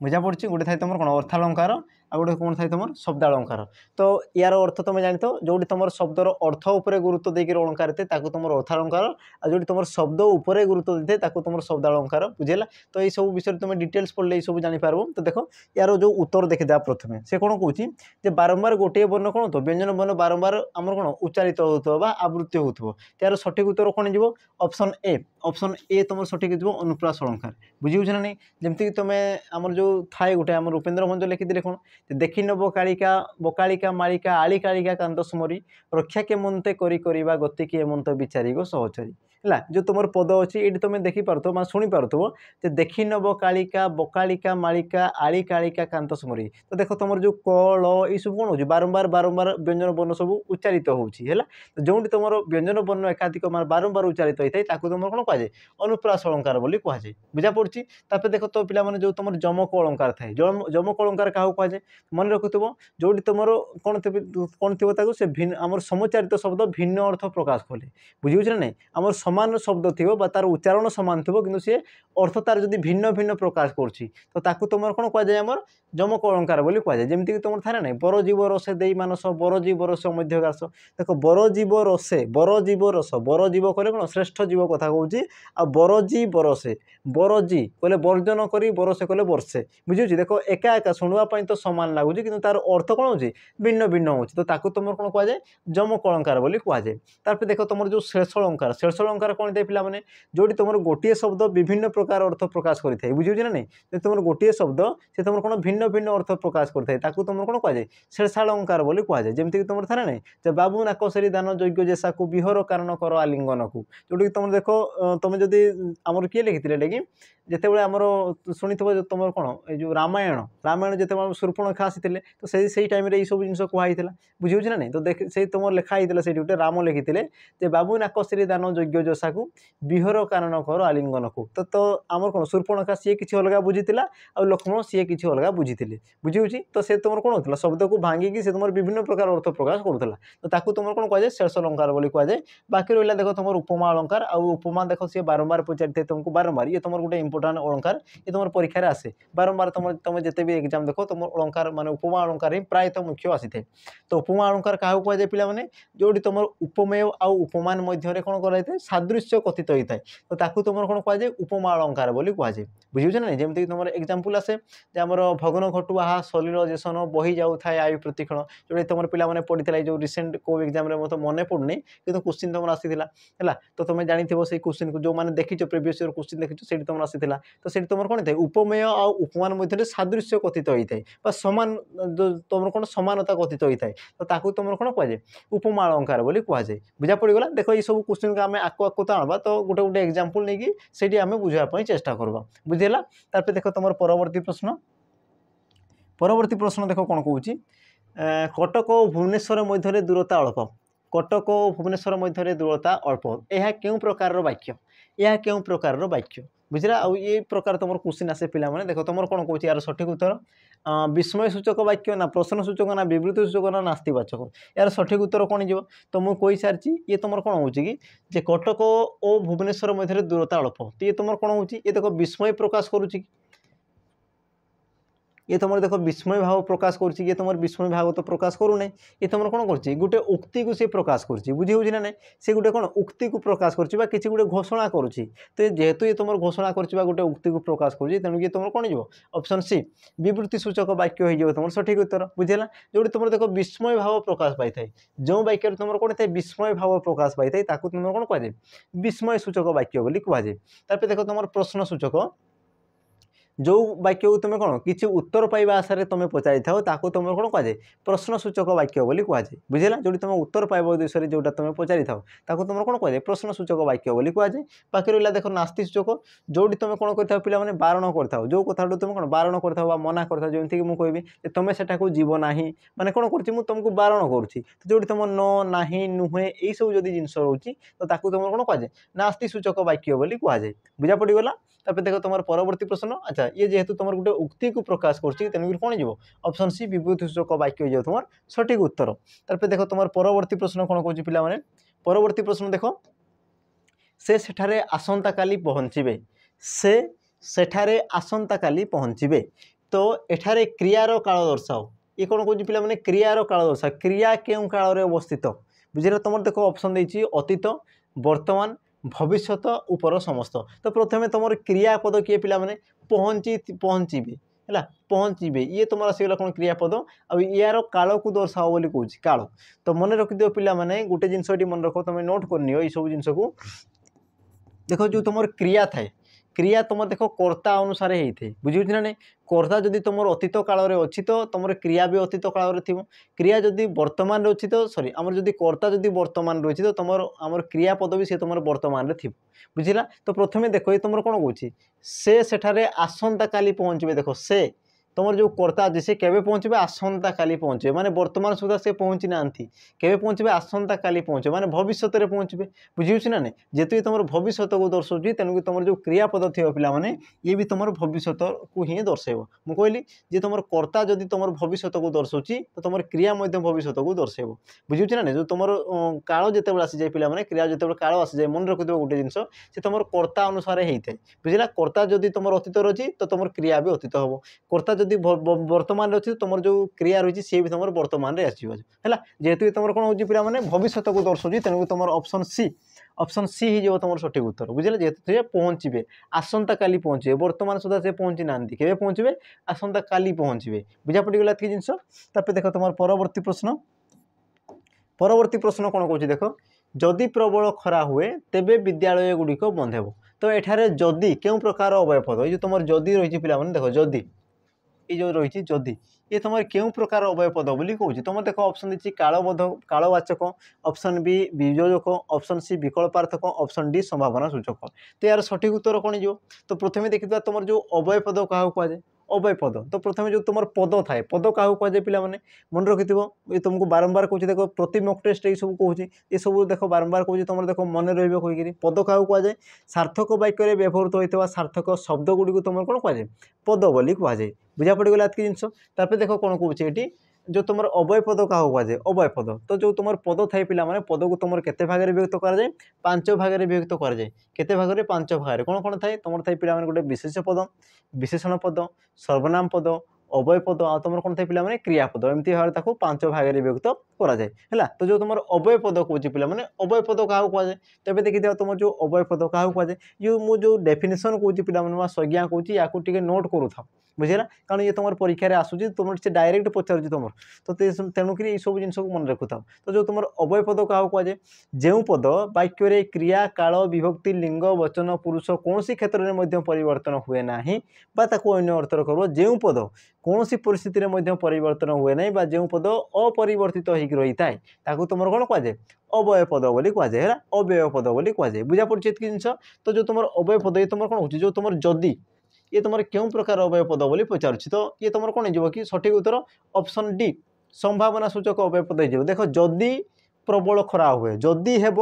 बुझा पड़ी। गोटे थाए तुम कौन अर्थालंकार आ गोटे कौन थाए तुम शब्दालंकार। तो यार अर्थ तुम जानी तो जो तुम शब्दर अर्थ उपर गुरुत्व देकर अलंकार थे तुम अर्थालंकार, आ जो तुम शब्द उपर गुरुत्व देते तुम शब्दालंकार, बुझेगा। तो ये सब विषय तुम डिटेल्स पढ़ले ये सब जानीपार। तो देख यार जो उत्तर देखिदा प्रथम से कौन कौन बारंबार गोटे वर्ण कौन तो व्यंजन वर्ण बारंबार आम कौन उच्चारित हो आवृत्ति हो। यार सठिक उत्तर कौन हो? ऑप्शन ए, ऑप्शन ए तुम सठिक हो अनुप्रास अलंकार, बुझे ना नहीं। जमीक तुम आम जो थाए गोटे आम उपेन्द्र भंज लिखिदे कौन देखी न बकालिका बकालिका मालिका आली कालिका कांत सुमरी रक्षा के मनते करी करिबा गति के एमंत विचारी गो सहचरी है। जो तुम पद अच्छी ये तुम देखिपुथ मैं शुणी पार्थो देखी न बकालिका मालिका आली कालिका कांत सुमरी। तो देख तुम जो क ल ये सब कौन हो बारंबार बारंबार व्यंजन वर्ण सब उच्चारित होगा। तो जो तुम व्यंजन वर्ण एकाधिक बारंबार उच्चारित होता है तुम कौन कहुए अनुप्रास अलंकार बोली कहुए, बुझा पड़ी। तापर देख तो पिला जो तुम जमक अलंकार थाए जमक अलंकार क्या कहुए मन रखुव जो तुम कौन थी से भिन्न आम समुच्चारित शब्द भिन्न अर्थ प्रकाश कले, बुझे ना नहीं। आम समान शब्द थी तार उच्चारण सामान थी कि सी अर्थ तार जब भिन्न भिन्न प्रकाश करुच्ची तो ताकू तुम कौन कहुए आमर जमक अलंकार बोली कहुए जमीक तुम था ना बर जीव रसे दे मानस बर जीव रस मध्यगास देख बर जीव रसे बर जीव रस बर जीव कहले कौन श्रेष्ठ जीव कथा कहूँ आ बरजी बरसे बरजी कहले वर्जन करी बरसे कहले वर्षे बुझे देख एका एका शुणापी तो सामान लगुच कि तार अर्थ कौन हो भिन्न भिन्न हो तो ताकू तुम कौन कहुए जमक अलंकार बोली कहुए तार देखो तुम जो शेष अलंकार कौन थे पे जो तुम गोटे शब्द विभिन्न प्रकार अर्थ प्रकाश करें बुझे ना नहीं तुम गोटे शब्द से तुम कौन भिन्न भिन्न अर्थ प्रकाश करते तुम कौन कहुए शेषालंकार बोली कहुए जमीक तुम था ना जे बाबू नाकसरी दान यज्ञ जेसा को विहर कारण कर आलिंगन को जोटी तुम देख तुम जदि आमर किए लिखी कि जितेबाला आमर शुणी तुम कौन ये रामायण रामायण जिते शूर्पणखा आसी तो से टाइम ये सब जिन कहुई बुझे ना नहीं तो देख से तुम लिखाई से गोटे राम लिखी बाबू नाकसरी दान यज्ञ जसा को विहर कारण कर आलिंगन को तो आमर कौन शूर्पणखा सी किसी अलग बुझीला आ लक्ष्मण सी किसी अलग बुझी बुझे तो से तुम कौन होता शब्द को भांगिकी से तुम विभिन्न प्रकार अर्थ प्रकाश करूला तो ताकू तुम कौन कहुए शेष अलंकार बोली कहुए बाकी रहा देख तुम उपमा अलंकार आ उपमा देख सी बारंबार पचारि तुमको बारंबार ये तुम गोटे इंपोर्टाट अलंकार ये तुम परीक्षा आसे बारंबार तुम जिते भी एग्जाम देख तुम अलंकार माने उपमा अलंकार ही प्रायतः मुख्य आसी थे तो उपमा अलंकार क्या कहुए पे जोटी तुम उपमेय आ उपमान मध्य कौन कराई सादृश्य कथित होता है तो ताकू तुम कौन कहुए उपमा अलंकार बोली कहुए बुझे ना जमीक तुम एग्जाम्पल आसे आमर भगन घटुआ सलिल जेसन बही जाऊ था आयु प्रतिक्षण जो तुम पे पढ़ी जो रिसेंट को एग्जाम मत मन पड़ुनी कि क्वेश्चन तुम आसाला है तो तुम जानी से क्वेश्चन को जो मैंने देखी प्रिवियस ईयर क्वेश्चन देखी से तुम आसाला तो से तुम कौन थे उपमेय आ उपमान मध्य सादृश्य कथित होता है सामान तुम कौन समानता कथित होता है तो ताकू तुम कौन कहुए उपमा अलंकार बोली कहुए बुझा पड़गला देख ये सब क्वेश्चन को आम आकु आकु तो आनवा तो गोटे गोटे एग्जाम्पल नहीं कि आम बुझापी चेष्टा करवा बुझेगा तार देख तुम परवर्ती प्रश्न देख कौन कहूँ कटक और भुवनेश्वर मध्य दूरता अल्प कटक और भुवनेश्वर मध्य दूरता अल्प यह क्यों प्रकार वाक्य यह क्यों प्रकार वाक्य बुझला आ ये प्रकार तुम क्वेश्चन आसे पे देख तुम कौन कहूँ यार सठिक उत्तर विस्मय सूचक वाक्य ना प्रश्न सूचक ना विवृत्ति सूचक ना नास्तिवाचक यार सठिक उत्तर कौन जीव तो मुझे कही सारी ये तुम कौन हो कि कटक और भुवनेश्वर मध्य दूरता अल्प तो ये तुम कौन हो ये देख विस्मय प्रकाश करुच्ची ये तुम देख विस्मय भाव प्रकाश करुच्ची ये तुम विस्मय भाव तो प्रकाश करूना ये तुम कौन कर गोटे उक्ति को सी प्रकाश करुच्ची बुझी हो ना से गोटे कौन उक्ति को प्रकाश करुच्ची किसी गोटे घोषणा करुच्ची तो जेहेतु ये तुम घोषणा करुच्ची गोटे उक्ति को प्रकाश करुच्ची तेणु ये तुम कौन जीव ऑप्शन सी विवृत्ति सूचक वाक्य हो तुम सठिक उत्तर बुझेगा जोटी तुम देख विस्मय भाव प्रकाश पाई थाए जो वाक्य तुम कौन था विस्मय भाव प्रकाश पाई थाए तुम कौन कहुए विस्मय सूचक वाक्य बोली कहुए तार देख तुम प्रश्न सूचक जो वाक्य को तुम कौन किसी उत्तर पाइबा आशार तुम पचारि था तुम कौन कहुए प्रश्न सूचक वाक्य बोली कहुए बुझेगा जोटी तुम उत्तर पाइब उद्देश्य जोटा तुम पचारि था तुम कौन कहुए प्रश्न सूचक वाक्य बोली कहुए बाकी रहा देख नास्ति सूचक जोटी तुम कौन कर पे बारण कर जो कथा तुम कौन बारण कर मना कर जमीक मुझे कहबी तुम से जीव ना मैंने कौन कर तुमको बारण करुच्ची तो जोटी तुम न ना नुहे यही सब जब जिन रोचे तो तुम कौन कहुए नास्ति सूचक वाक्य बोली कहुए बुझा पड़गला तापर देख तुम परवर्ती प्रश्न अच्छा ये जेहेतु तुम गोटे उक्ति को प्रकाश कर कौन जीव ऑप्शन सी विवृत्ति सूचक वाक्य हो तुम सठिक उत्तर तापर देख तुम परवर्ती प्रश्न कौन कौन पे परवर्ती प्रश्न देख से सेठारे आसंता काली पहुँचे से सेठारे आसंता काली पहुँचे तो एठारे क्रियार काल दर्शाओ ये कौन कौन पे क्रियार काल दर्शा क्रिया क्यों काल अवस्थित बुझे तुम देख ऑप्शन देती अतीत वर्तमान भविष्यत उपर समस्त तो प्रथम तुम क्रियापद किए पे पहुँचे है पहुँचे ये तुम आसगला कौन क्रियापद आ यार काल को दर्शाओ बोली कौन काल तो मन रखिद पे गोटे जिनस मन रख तुम नोट करनी ये सब जिनस को देख जो तुम क्रिया थाए क्रिया तुम देख कर्ता अनुसार होते बुझे ना नहीं कर्ता जदि तुम अतीत काल में अच्छी तो तुम क्रिया भी अतीत काल में थी क्रिया जदि वर्तमान अच्छी तो सॉरी आमर जदि कर्ता जदि वर्तमान रही तो तुम आमर क्रियापद भी सी तुम वर्तमान थी बुझला तो प्रथम देख ये तुम कौन कौच से सेठारे आसंता काली पहुँचे देख से तुम जो कर्ता अच्छे से केवे पहुँचे आसंता काली पहुँचे माने वर्तमान सुधा से पहुँची ना केवे पहुँचे आसंता काली पहुँचे माने भविष्य में पहुँचे बुझे ना नहीं जेतु तुम भविष्य को दर्शाऊँ तेणुक तुम जो क्रियापद थी पिला माने ये भी तुम भविष्य को ही दर्शेब मुझे कहली जे तुम कर्ता जदि तुम भविष्य को दर्शाऊँ तो तुम क्रिया भविष्य को दर्शेब बुझे ना नहीं जो तुम काल जिते आसी जाए पिला क्रिया जो काल आसी जाए मन रखिथ गोटे जिन से तुम कर्ता अनुसार होता है बुझला कर्ता जदि तुम अतीत रही तो तुम क्रिया भी अतीत हम कर्ता जदि वर्तमान अच्छी तुम जो क्रिया रही सी भी तुम वर्तमान में आसो है जेहेतु तुम कौन हो पाने भविष्य को दर्शाऊँ तेणुक तुम ऑप्शन सी ही तुम सठिक उत्तर बुझे जेहेतु पहुँचे आसंता काली पहुँचे वर्तमान सुधा से पहुँची ना के पहुँचे आसंता काली पहुँचे बुझा पड़गला ये जिन देख तुम परवर्ती प्रश्न कौन कौन देख जदि प्रबल खरा हुए तेबे विद्यालय गुड़िक बंद हेब तो एठारे जदि क्यों प्रकार अवय पद ये तुम जदि रही पिला देख जदि ये जो रही जदि ये तुम क्यों प्रकार अवय पद बोली कहूँ तुम देख ऑप्शन दी कालबोध कालवाचक ऑप्शन बी वियोजक ऑप्शन सी विकल्पार्थक ऑप्शन डी संभावना सूचक तो यार सठिक उत्तर कौन जो तो प्रथम देखिए तुम जो अवय पद क्या कहुए अवय पद तो प्रथम जो तुम पद थाए पद क्या कहुए पिला मन रखि ये तुमको बारंबार कहूँ देख प्रति मक टेस्ट ये सब कहूँ ये सब देख बारंबार कहूँ तुम देख मन रही पद क्या कहुए सार्थक वाक्य व्यवहृत होता सार्थक शब्द गुड़ी तुम कौन कहुए पद बोली कहुए बुझा पड़गला ये जिन देख कौन कौन ये जो तुम अवय पद क्या कहुए अवय पद तो जो तुम पद थाए पिला पद को तुम केते भाग में विभक्त कराए 5 भाग में विभक्त कराए केते भाग में 5 भाग कौन कौन थाए तुम थाए पिला गोटे विशेष पद विशेषण पद सर्वनाम पद अवय पद आ तुम कौन थे पिला क्रियापद एमती भाव 5 भाग में विभक्त कराए है तो जो तुम अवय पद कौच पिला अवय पद क्या कहुए तेज देखिए तुम जो अवय पद क्या कहुए ये मुझे डेफिनेसन कौच पिला संज्ञा कौच या नोट करू था बुझेगा कारण ये तुम परीक्षा आसूँ तुम से डायरेक्ट पचार तुम तो तेणुक ये सब जिन मन रखु था तो जो तुम अवय पद क्या कहुए जो पद वाक्य क्रिया काल विभक्ति लिंग वचन पुरुष कौन सी क्षेत्र में परिवर्तन हुए ना अन्य अर्थ कर जो पद कौन सी परिस्थिति में परिवर्तन हुए ना जो पद अपरिवर्तित हो रही है तुम कौन कहुए अवय पद बोली कहुए है अव्यय पद बोली कहुए बुझा पड़े जिन तो जो तुम अवय पद ये तुम कौन हो जो तुम जदि ये तुम क्यों प्रकार अवय पद बोली पचारुछि तो ये तुम कौन हो कि सठिक उत्तर ऑप्शन डी संभावना सूचक अवय पद हो देख जदि प्रबल खरा हुए जदि हेब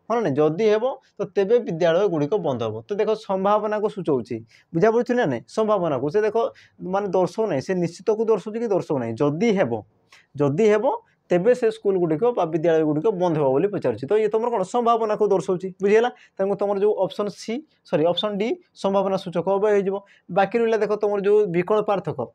हाँ ना जदि हेब तो तेबे विद्यालय गुड़िक बंद हम तो देख संभावना को सूचाऊँ बुझा पड़े ना नहीं संभावना को से देख माने दर्शाऊ ना से निश्चित को दर्शाऊ कि दर्शाऊ ना जदि हेब तेबे से स्कूल गुड़िक विद्यालय गुड़िक बंद हो बोली पचारुछि तो ये तुम कौन संभावना को दर्शाऊँ बुझेगा तेणु तुम जो option C sorry option D संभावना सूचक अवय हो बाकी रहा देख तुम जो विकल्पार्थक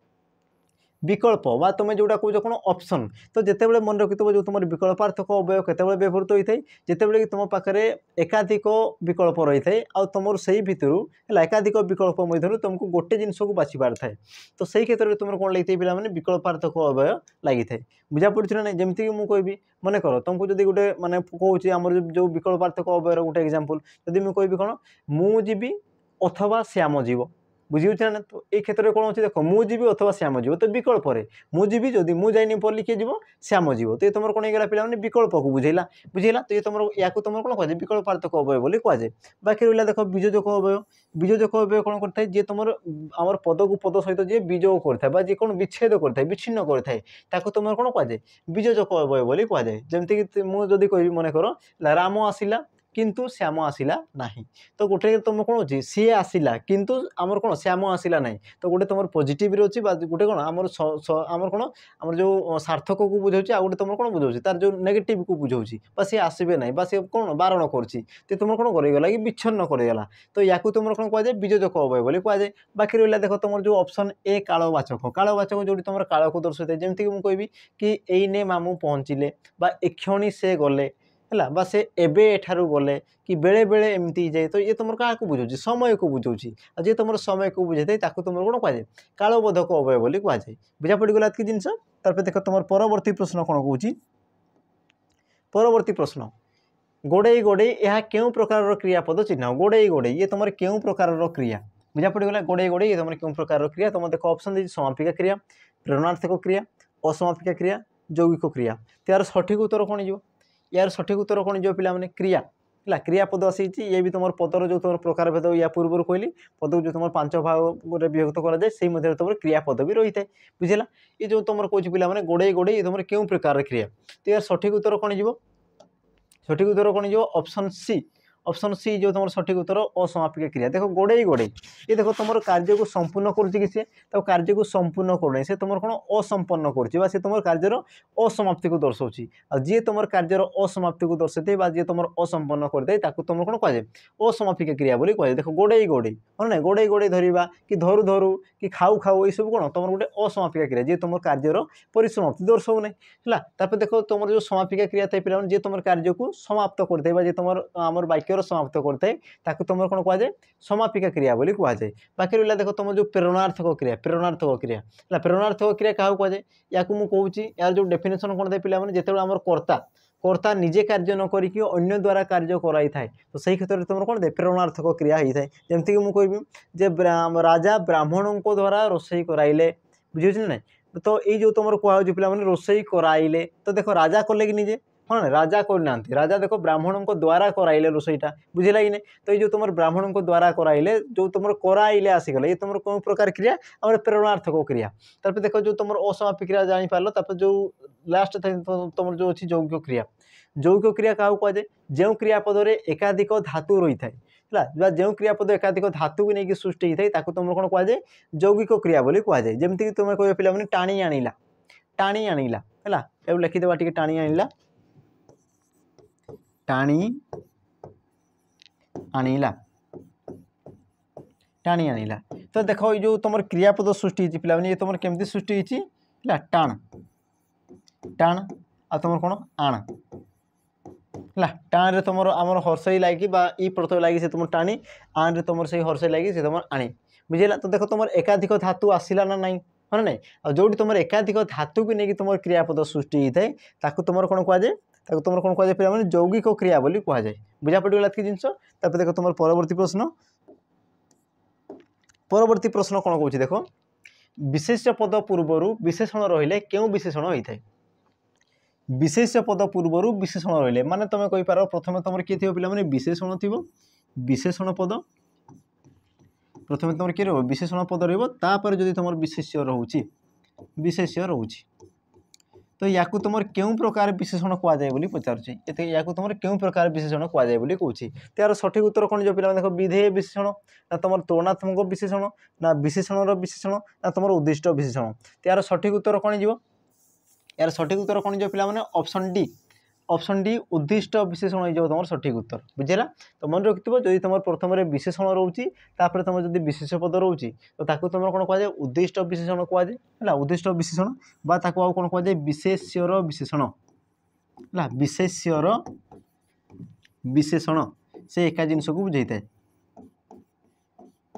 विकल्प बा तुम जोटा कौच कौन ऑप्शन तो जितेबाला मन रखि जो तुम विकल्पार्थक अवय केतबेले व्यवहृत होता है जितेबाला तुम पाखे एकाधिक विकल्प रही है आ तुम से भितर एकाधिक विकल्प मध्य तुमको गोटे जिनस को बाछिबार थाए तो सही क्षेत्र में तुम कौन लगे पिला विकल्पार्थक अवय लगी थाए बुझा पड़ी ना नहीं जमीक मुझे कहि मन कर तुमको जब गोटे मानने कौच आम जो विकल्पार्थक अवयर गोटे एग्जांपल जदि मुझे कहि कौन मुझी अथवा श्याम जीव बुझे ना तो ये क्षेत्र में कौन अच्छे देख मुझी अथवा श्याम जीव तो विकल्प मुझी जदि मुझे पढ़ली किए जीव श्याम जीव तो ये तुम कौन होगा पिला विकल्प को बुझेला तो ये तुम या तुम कौन कहुए विकल्पार्थक अवय बोली कहुए बाकी रहा देख वियोजक अवय कौन करता है जी तुम आम पद को पद सहित जी विजोग करता है कौन विच्छेद करता है विच्छिन्न करता है तुम कौन कहुए वियोजक अवय बोली कहुए जमीक मुझे कह मन कर राम आसला किंतु श्याम आसला नहीं तो गोटे तुम कौन हो सी आसला किंतु आमर कौन श्याम आसला नहीं तो गोटे तुम पॉजिटिव अच्छी गोटे कौन आमर कौन आम जो सार्थक को बुझाऊँ आ गोटे तुम कौन बुझाऊँ तार जो नेगेटिव को बुझाऊँ सी आसबे ना सी कौन बारण कर तुम कौन करगला कि विच्छिन्न करगला तो या तुम कौन कहुए वियोजक अवय बोली कहुए बाकी रहा देख तुम जो ऑप्शन ए कालवाचक जो तुम काल को दर्शाई जमीक मुझे कहबी कि एने मामू पहुँचले एक्षणी से गले है बा से एबे एठारू गले कि बेले बेले एमती जाए तो ये तुम क्या बुझाऊँ समय को बुझाऊँ जी तुम समय को बुझे तुम कौन कहुए कालबोधक अवय बोली कहुए बुझा पड़गला ये जिन देख तुम परवर्ती प्रश्न कौन कौच परवर्ती प्रश्न गोड़े गोड़े यह क्यों प्रकार क्रियापद चिन्ह गोड़े गोड़े ये तुम क्यों प्रकार क्रिया बुझा पड़गला गोड़े गोड़े ये तुम क्यों प्रकार क्रिया तुम देख ऑप्शन दी समापिका क्रिया प्रेरणार्थक क्रिया असमापिका क्रिया यौगिक क्रिया तो यार सठिक उत्तर कौन हो यार सठिक उत्तर कौन जो पिला क्रिया है क्रियापद आसी ये भी तुम पदर जो तुम प्रकार भेद या पूर्व कहली पद को जो तुम 5 भाग विभक्त कराए से मध्य तुम क्रियापद भी रही है बुझेगा। ये जो तुम कौच पिला माने गोड़े गोड़े तुम क्यों प्रकार क्रिया तो यार सठिक उत्तर कौन जीव सठिक उत्तर कौन जीव ऑप्शन सी जो तुम सठिक उत्तर असमापिका क्रिया। देखो गोड़े गोड़े ये देखो तुम कार्य को संपूर्ण कर कार्य को संपूर्ण कर से तुम कौन असंपन्न कर तुम कार्यर असमाप्ति को दर्शाऊँ जी तुम कार्यर असमाप्ति को दर्शाई जी तुम असंपन्न करदे तुम कौन कहुए असमापिका क्रिया बोली कहुए। देखो गोड़े गोड़े हाँ ना गोड़े गोड़े धरवा कि धरु धरु कि खाऊ खाऊ ये सब कौन तुम गोटे असमापिका क्रिया जी तुम कार्यर परिसमाप्ति दर्शाऊ ना है। देखो तुम जो समापिका क्रिया था पे जी तुम कार्य को समाप्त करदे तुम आम वाक्य समाप्त करते तुम कौन कहुए समापिका क्रिया बोली कहुए। बाकी रहा देखो तुम जो प्रेरणार्थक क्रिया प्रेरणार्थक क्रिया क्या कहुए या मुझे यार जो डेफिनेशन कौन था पे जिते आम कर्ता निजे कार्य न करिकी अन्य द्वारा कार्य कराई थाए तो सही क्षेत्र में तुम कौन दे प्रेरणार्थक क्रिया होता है। जमती मुझे कहबी राजा ब्राह्मण द्वारा रोषई कराइले बुझे ना तो ये जो तुम कहुए पे रोषई कराइले तो देखो राजा कले कि निजे हाँ ना राजा करना राजा देखो ब्राह्मण द्वारा कराइले रोषईटा बुझेगा कि नहीं तो ये जो तुम ब्राह्मण द्वारा कराइले जो तुम कराइले आसीगला ये तुम कौन प्रकार क्रिया आम प्रेरणार्थक क्रिया। तापर देखो जो तुम असमापिक क्रिया जापार जो लास्ट तुम जो अच्छी यौगिक क्रिया यौगिक क्रिया क्या कहुए जो क्रियापद एकाधिक धातु रही है जो क्रियापद एकाधिक धातु को लेकिन सृष्टि होता है तुम कौन कहुए यौगिक क्रिया बोली कहुए। जमीक तुम कह पे टाणी आणिला है लिखिदेवा टे टाणी आणिला टाणी आणिला टाणी आणिला तो देखो ये जो तुम क्रियापद सृष्टि पे ये तुम केमती सृष्टि है टाण टाण आ तुम कौन आण है टाण रे तुम आम हर्षई लगी ई प्रत्यय लगी से तुम टाणी आण रे तुम से हर्षई लगी से तुम आणी बुझेगा। तो देखो तुम एकाधिक धातु आसला ना नाई हाँ ना जो तुम एकाधिक धातु को लेकिन तुम क्रियापद सृष्टि होता है तुम कौन कहुए तुम कौन कहुए पे यौगिक क्रिया बोली कहुए बुझा पड़गला कि जिनस। देखो तुम परवर्ती प्रश्न कौन कौन देखो विशेष्य पद पूर्वर विशेषण रहिले क्यों विशेषण होता है विशेष्य पद पूर्वर विशेषण रहिले माने तुम कहींपार प्रथम तुम किए थी पे विशेषण थी विशेषण पद प्रथम तुम किए विशेषण पद रही जदि तुम विशेष्य रोचे तो या तुम क्यों प्रकार विशेषण कहुए बोली पचारे या तुम क्यों प्रकार विशेषण कहुए बोली कहूँ। तो यार सठिक उत्तर कौन जो पे देखो विधेय विशेषण ना तुम तुलनात्मक विशेषण ना विशेषण विशेषण ना तुम उद्दिष्ट विशेषण। तो यार सठिक उत्तर कौन जीव यार सठिक उत्तर कौन जो पे ऑप्शन डी उद्दिष्ट विशेषण हो तुम सठिक उत्तर बुझेगा। तो मन रखिथ जदि तुम प्रथम विशेषण रोचे तुम जब विशेष पद रोचे तो तुम कौन कहुए उद्दिष्ट विशेषण कहुए उद्दिष्ट विशेषण बा कौन कहुए विशेष्यर विशेषण है विशेष्यर विशेषण से एका जिनस को बुझे था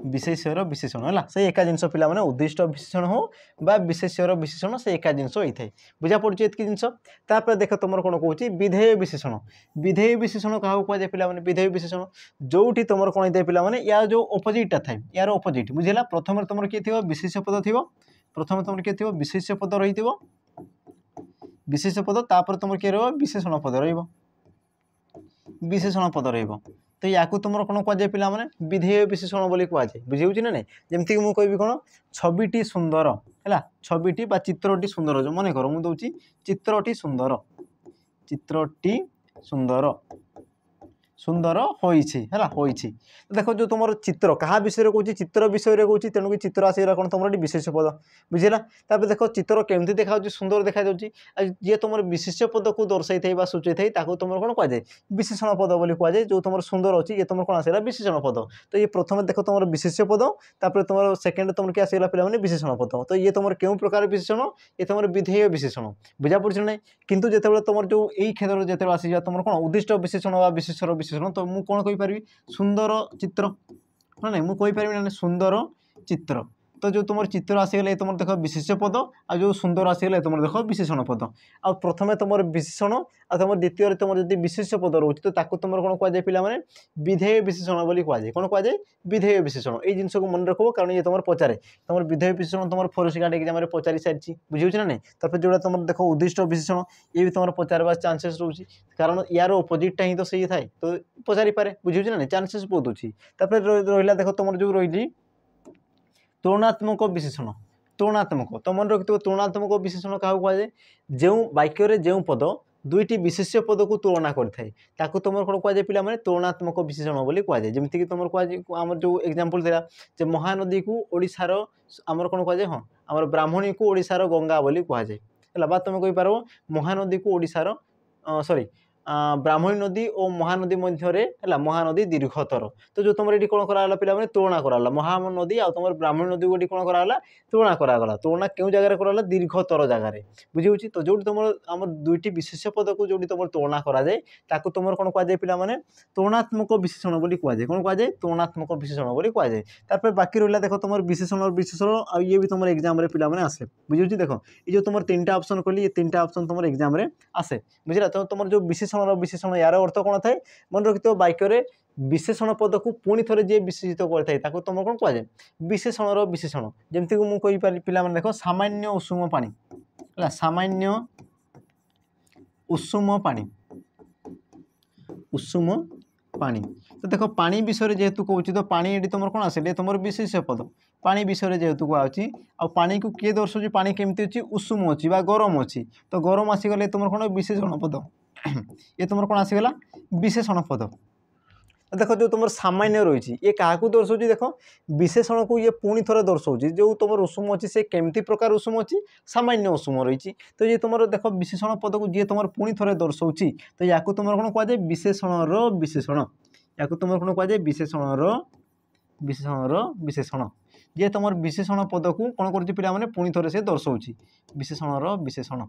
विशेष्यर विशेषण है से एका जिनस पिला माने उद्दिष्ट विशेषण हो बा विशेष्यर विशेषण से एका जिनस होता है बुझा पड़े एतकी जिनस। तापर देख तुम कौन कहूँ विधेय विशेषण क्या कहुए पे विधेय विशेषण जोटी तुम कौन होता है पे यार जो अपोजिटा था यार अपोजिट बुझेगा। प्रथम तुम किए थी विशेष पद थी प्रथम तुम किए थी विशेष पद रही विशेष पद तापर तुम किए रहा विशेषण पद विशेषण पद रही तो या तुम कौन कहुए पे विधेय विशेषण बोली कहुए बुझे ना नहीं। जमीक मुझे कहबी कौन छविटी सुंदर है छविटी चित्रटी सुंदर जो मन कर मुझे दूसरी चित्रटी सुंदर सुंदर होइछि है। देखो जो तुम चित्र क्या विषय कहूँ चित्र विषय कहूँ तेणुक चित्र आसगला कौन तुम विशेष पद बुझेगा। तापर देखो चित्र केमती देखा सुंदर देखा जी तुम विशेष पद को दर्शाई थे सूचई थे तुम कौन कहुए विशेषण पद बोली कहुए जो तुम सुंदर अच्छी ये तुम कौन आसगला विशेषण पद। तो ये प्रथम देख तुम विशेष पद तापर तुम सेकेंड तुम क्या आसगला पे विशेषण पद तो ये तुम क्यों प्रकार विशेषण ये तुम विधेय विशेषण बुझा पड़े ना। किंतु जिते तुम जो यही क्षेत्र में जो आसी तुम कौन उद्दिष्ट विशेषण विशेषर विशेषण तो मुझे कौन कहींपारि सुंदर चित्र ना नहीं मुझे कहींपारि ना सुंदर चित्र तो जो तुम चित्र आसीगला तुम देख विशेष्य पद आ जो सुंदर आसीगला तुम देख विशेषण पद आ प्रथमे तुम विशेषण आ तुम द्वितीय तुम जब विशेष्य पद रोचे तो ताकू तुम कौन कहुए पिला माने विधेय विशेषण बोली कहुए कौन कहुए विधेय विशेषण ये जिनस को मन रखो कारण ये तुम पचारे तुम विधेय विशेषण तुम फॉरेस्ट गार्ड एग्जाम पचारि सारी बुझे ना नहीं तापर जो तुम देख उद्दिष्ट विशेषण ये भी तुम पचार चान्सेस रोचे कारण यार अपोजिटा ही तो सही थाए तो पचारि पारे बुझे ना नहीं चान्सेस बहुत अच्छी रहा देख तुम जो रही तुलनात्मक विशेषण तुलनात्मक तो मन रखिथ तुलनात्मक विशेषण क्या कहुए जो वाक्य जो पद दुईटी विशेष्य पद को तुलना करता तुम कौन कहुए पिला माने तुलनात्मक विशेषण बोली कहुए जमीक तुम कहुए आम जो एग्जांपल था महानदी को ओडिशार आमर कौन कहुए हाँ आम ब्राह्मणी को ओडिशार गंगा बोली कहुए तुम कहीपर महानदी को ओडिशार सॉरी ब्राह्मणी नदी और महानदी मध्य महानदी दीर्घतर तो जो तुम ये कौन कराला पिला माने तुलना कराला महानदी आ तुम ब्राह्मणी नदी को कौन कराला तुलना करागला तुलना क्यों जगह कराला दीर्घतर जगार बुझे तो जो तुम आम दुईटी विशेष्य पद को जो तुम तुलना कराए तुम कौन कहुए पिला माने तुलनात्मक विशेषण बोली कहुए कौन कहुए तुलनात्मक विशेषण बोली कहुए तापर बाकी रहा देख तुम विशेषण और विशेषण आ ये भी तुम एग्जाम पिला माने आसे बुझे देखो ये जो तुम तीन ऑप्शन कहली ये तीन ऑप्शन तुम एग्जाम आसे बुझला तो तुम जो विशेषण विशेषण यार अर्थ कौन थाए मन रखिथ वाक्य विशेषण पद को पुणी थे जी विशेषित करता तुम कौन कहुए विशेषण विशेषण जमती मुझे पिला देख सामान्य उषुम पानी सामान्य उषुम पानी उषुम पानी तो देख पानी विषय जेहेतु कहूँ तो पानी ये तुम कौन आसे तुम विशेष्य पद पानी विषय जेहेतु कहुच्छी आ पानी को किए दर्शाऊँ पानी केमती अच्छी उषुम अच्छी गरम अच्छी तो गरम आसीगले तुम कौन विशेषण पद ये तुम कौन आसीगला विशेषण पद देख जो तुम सामान्य रही ये क्या दर्शाऊँ देख विशेषण को ये पुणी थे दर्शाऊँ जो तुम उषुम अच्छी से केमती प्रकार उषुम अच्छी सामान्य उषुम रही तो ये तुम देख विशेषण पद को जी तुम पुणी थे दर्शाऊँ तो या तुम कौन कहुए विशेषण विशेषण या तुम कौन कहुए विशेषण विशेषण जे तुम विशेषण पद को कौन कर पिला माने पुणी थे से दर्शाऊँ विशेषण विशेषण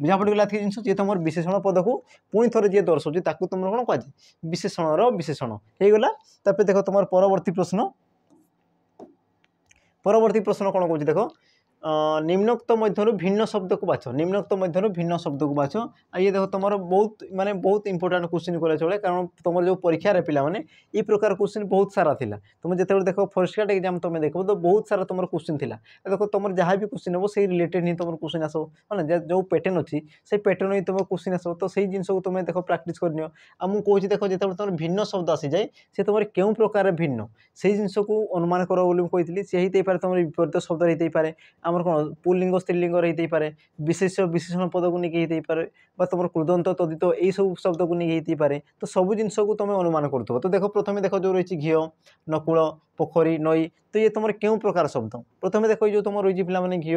बुझा पड़गला कि जिन जी तुम विशेषण पद को पुणी थे जी दर्शाऊँ तुम कौन कहुए विशेषण विशेषण होगला तापर देख तुम परवर्ती प्रश्न कौन कौन देख निम्नोक्त मध्य भिन्न शब्द को बाछ निम्नोक्त मध्य भिन्न शब्द को बाछ ये देख तुम बहुत माने बहुत इंपोर्टाट क्वेश्चन करा चले कारण तुम जो परीक्षा पे माने ये प्रकार क्वेश्चन बहुत सारा थिला तुम जिते देख फर्स्ट गार्ड एग्जाम तुम देख तो बहुत सारा तुम क्वेश्चन थिला देख तुम जहाँ भी क्वेश्चन हम से रिलेटेड ही तुम क्वेश्चन आसो मैंने जो पैटर्न अच्छी से पैटर्न ही तुम क्वेश्चन आसो तो सही जिन को तुम देख प्राक्ट कर मुझे देख जो तुम भिन्न शब्द आसी जाए से तुम क्यों प्रकार भिन्न से जिन को अनुमान कर कही सी होते पारे तुम विपरीत शब्द होते पारे आमर कौन पुल्लिंग स्त्रीलिंग होते पारे विशेष विशेषण पद को लेकिन होते पारे तुम कृदंत तदित यही सब शब्द को लेकिन होते पारे तो सब जिन को तुम अनुमान कर तो देख प्रथम देख जो रही घी नकुल पोखरी नई तो ये तुम क्यों प्रकार शब्द प्रथम देख जो तुम रही पिला माने घी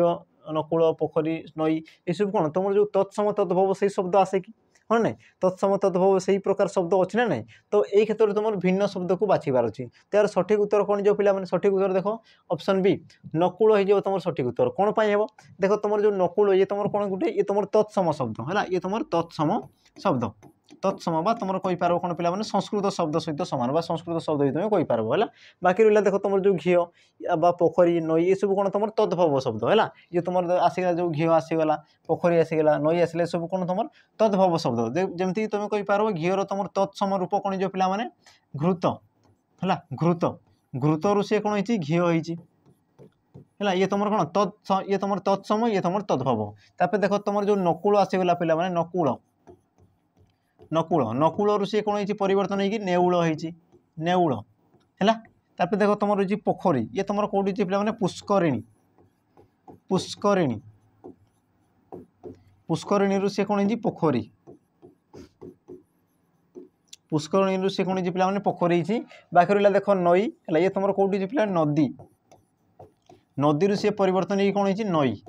नकुल पोखरी नई ये सब कौन तुम जो तत्सम तद्भव से शब्द आसे कि हाँ ना तत्सम तद्भव से प्रकार शब्द अच्छे ना ना तो ये क्षेत्र में तुम भिन्न शब्द को बाछबार अच्छी तो यार सठिक उत्तर कौन जो पिला सठिक उत्तर देख ऑप्शन बी नकुल हो तुम सठिक उत्तर कौन पाई हे देख तुम जो नकुल ये तुम कौन गोटे ये तुम तत्सम शब्द है ये तुम तत्सम शब्द तत्सम बा तुम कहीपर कौन पिला संस्कृत शब्द सहित सामान बा संस्कृत शब्द भी तुम कहीपर है बाकी रहा देख तुम जो घी पोखरी नई ये सब कौन तुम तद्भव शब्द है ये तुम आसीगला जो घी आसीगला पोखरी आसीगला नई आसला सब कौन तुम तद्भव शब्द जमीक तुम कहीपर घीर तुम तत्सम रूप कौन जो पिला घृत है घृत घृत सी कौन हो घी है ये तुम कौन ये तुम तत्सम ये तुम तद्भव तापर देख तुम जो नकुल आसीगला पिला नकुल नकुल नकुल सी कौन हो परिवर्तन हो नेउल हो नेउल है तापर देख तुम रही पोखरी ये तुम कौटी पे पुष्करिणी पुष्करिणी पुष्करिणी सी कौन हो पोखरी पुष्करिणी सी कौन पे पोखरी बाकी रहा देख नई है ये तुम कौटी पे नदी नदी सी परिवर्तन हो कौन हो नई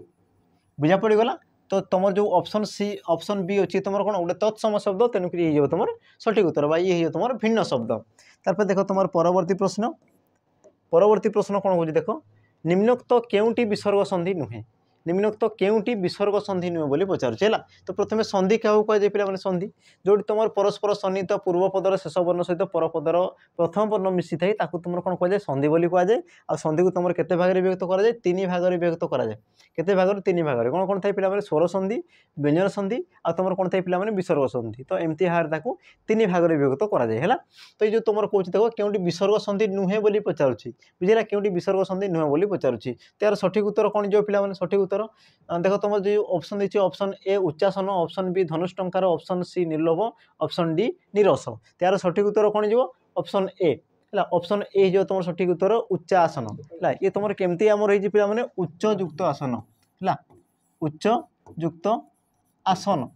बुझा पड़गला तो तुम जो ऑप्शन सी ऑप्शन बी अच्छी तुम कौन गोटे तत्सम शब्द तेणुक ये तुम सठिक उत्तर बा ये तुम भिन्न शब्द तार देख तुम परवर्ती प्रश्न कौन हो देख निम्नोक्त केउटी विसर्ग संधि नुहे निम्नोक्त केउटी विसर्ग संधि नुहे बोली पचारुछि हैला। तो प्रथमे संधि क्या कह जाय पिला माने संधि जोटी तुमर परस्पर सन्निहित पूर्व पदर शेष वर्ण सहित पर पदर प्रथम वर्ण मिसी थाई ताकू तुमर कोन कह जाय संधि बोली कह जाय। आ संधि को तुमर केते भाग रे विभक्त करा जाय तीन भाग रे विभक्त करा जाय केते भाग रे तीन भाग रे कोन कोन थाई पिला माने स्वर संधि व्यंजन संधि आ तुमर कोन थाई पिला माने विसर्ग संधि। तो एमती हार ताकू तीन भाग रे विभक्त करा जाय हैला। तो ये जो तुमर कहछि देखो केउटी विसर्ग संधि नुहे बोली पचारुछि बुझिला केउटी विसर्ग संधि नुहे बोली पचारुछि। त्यार सठिक उत्तर कोन जो पिला माने सठिक उत्तर देखो तुम जो ऑप्शन देछि ऑप्शन ए उच्चासन ऑप्शन बी धनुष्टंकार ऑप्शन सी निर्लोभ ऑप्शन डी निरस। त्यार सठिक उत्तर कोन जो ऑप्शन ए हैला। ऑप्शन ए जो तुम सठिक उत्तर उच्च आसन हैला। ये तुम केमती आमर होई पिला माने उच्च युक्त आसन हैला उच्च युक्त आसन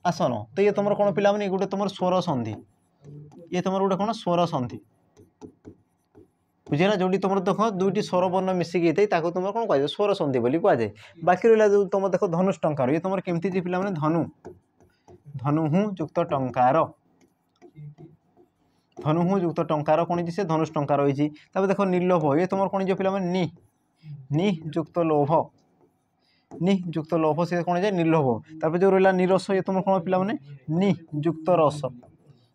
आसन। तो ये तुम कोन पिला माने गोटे तुम स्वर संधि ये तुम गोटे कोन स्वर संधि बुझेगा जोटी तुम देख दुईटी स्वर वर्ण मिसिक तुम कौन कह स्वर संधि बोली कह जाए। बाकी रहा जो तुम देख धनुष टंकार ये तुम केमती पिला माने धनु धनु युक्त टंकार धनु युक्त टंकार कौन से धनुष टंकार रही। देख निर्लोभ ये तुम कौन जो पिला माने नि युक्त लोभ नि युक्त लोभ से कौन जाए निर्लोभ। जो रहा निरस ये तुम कौन पिला माने नि युक्त रस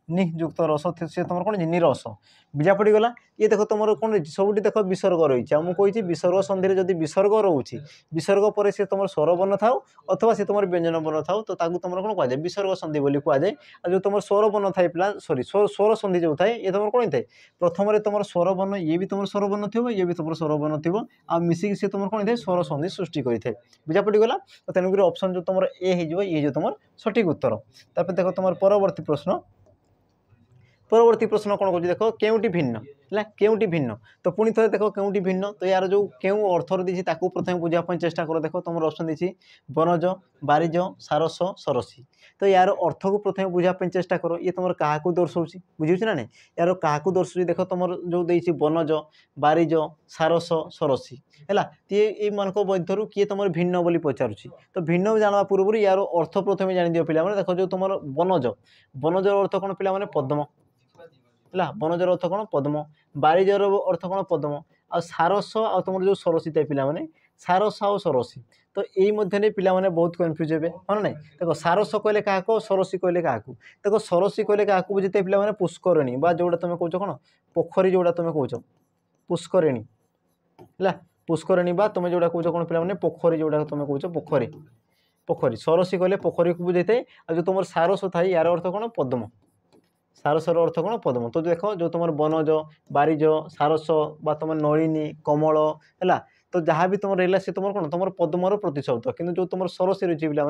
नियुक्त रस से तुम कौन निरस बुझा पड़गला। ये देख तुम कौन सबुठी देख विसर्ग रही मुझे विसर्ग संधि जदि विसर्ग रोचे विसर्ग पर से तुम स्वर वर्ण था अथवा से तुम व्यंजन वर्ण था तो तुम कौन कह जाए विसर्ग संधि बोली कह जाए। जो तुम स्वर वर्ण थाए पिला सॉरी स्वर संधि जो थाए ये तुम कौन थाए प्रथम तुम स्वर वर्ण ये भी तुम स्वर वर्ण थी ये भी तुम स्वर वर्ण थी आ मिसिक से तुम कौन थाए स्वर संधि सृष्टि करें बुझा पड़गला। तो तेणुक ऑप्शन जो तुम ए हो ये जो तुम सठिक उत्तर। देख तुम परवर्ती प्रश्न परवर्ती प्रश्न कौन कह देख केउटी भिन्न है केउटी भिन्न। तो पुणी थे देख केउटी भिन्न तो यार जो केउ अर्थर दी प्रथम बुझापी चेष्टा कर देख तुम ऑप्शन दी बनज बारिज सारस सरसी। तो यार अर्थ को प्रथम बुझापी चेष्टा कर ये तुम क्या दर्शाऊँ बुझे ना नहीं यार क्या दर्शाऊँ देख तुम जो देती बनज बारिज सारस सरसी है ये मान मध्य किए तुम भिन्न बोली पचारुची। तो भिन्न जानवा पूर्व यार अर्थ प्रथम जान दियो पिला देख जो तुम बनज बनजर अर्थ कौन पिला पद्म है बनजर अर्थ कौन पद्म बारिजर अर्थ कौन पद्म आ सारस आ तुम जो सरसी था पिला सारस आ सरसी। तो यही मध्य पिला बहुत कन्फ्यूज हे हाँ ना देखो सारस कहले क्या सरसी कहले क्या देखो सरसी कहले क्या बुझे पिला पुष्करणी बा जोड़ा तुम कौच कौन पोखरी जोड़ा तुम कौच पुष्करणी है पुष्करणी बा तुम जोड़ा कौच कौन पिला पोखरी जोड़ा तुम कौच पोखरी पोखरी सरसी कहले पोखरी को बुझे थे। जो तुम सारस था यार अर्थ कौन पद्म सारसर अर्थ कौन पद्म। तो देख जो तुम बनज बारिज सारस बा तुम नलिनी कमल है तो जहाँ भी तुम रहा से तुम कौन तुम पद्मर प्रतिशब्द कि जो तुम सरसी रही पिला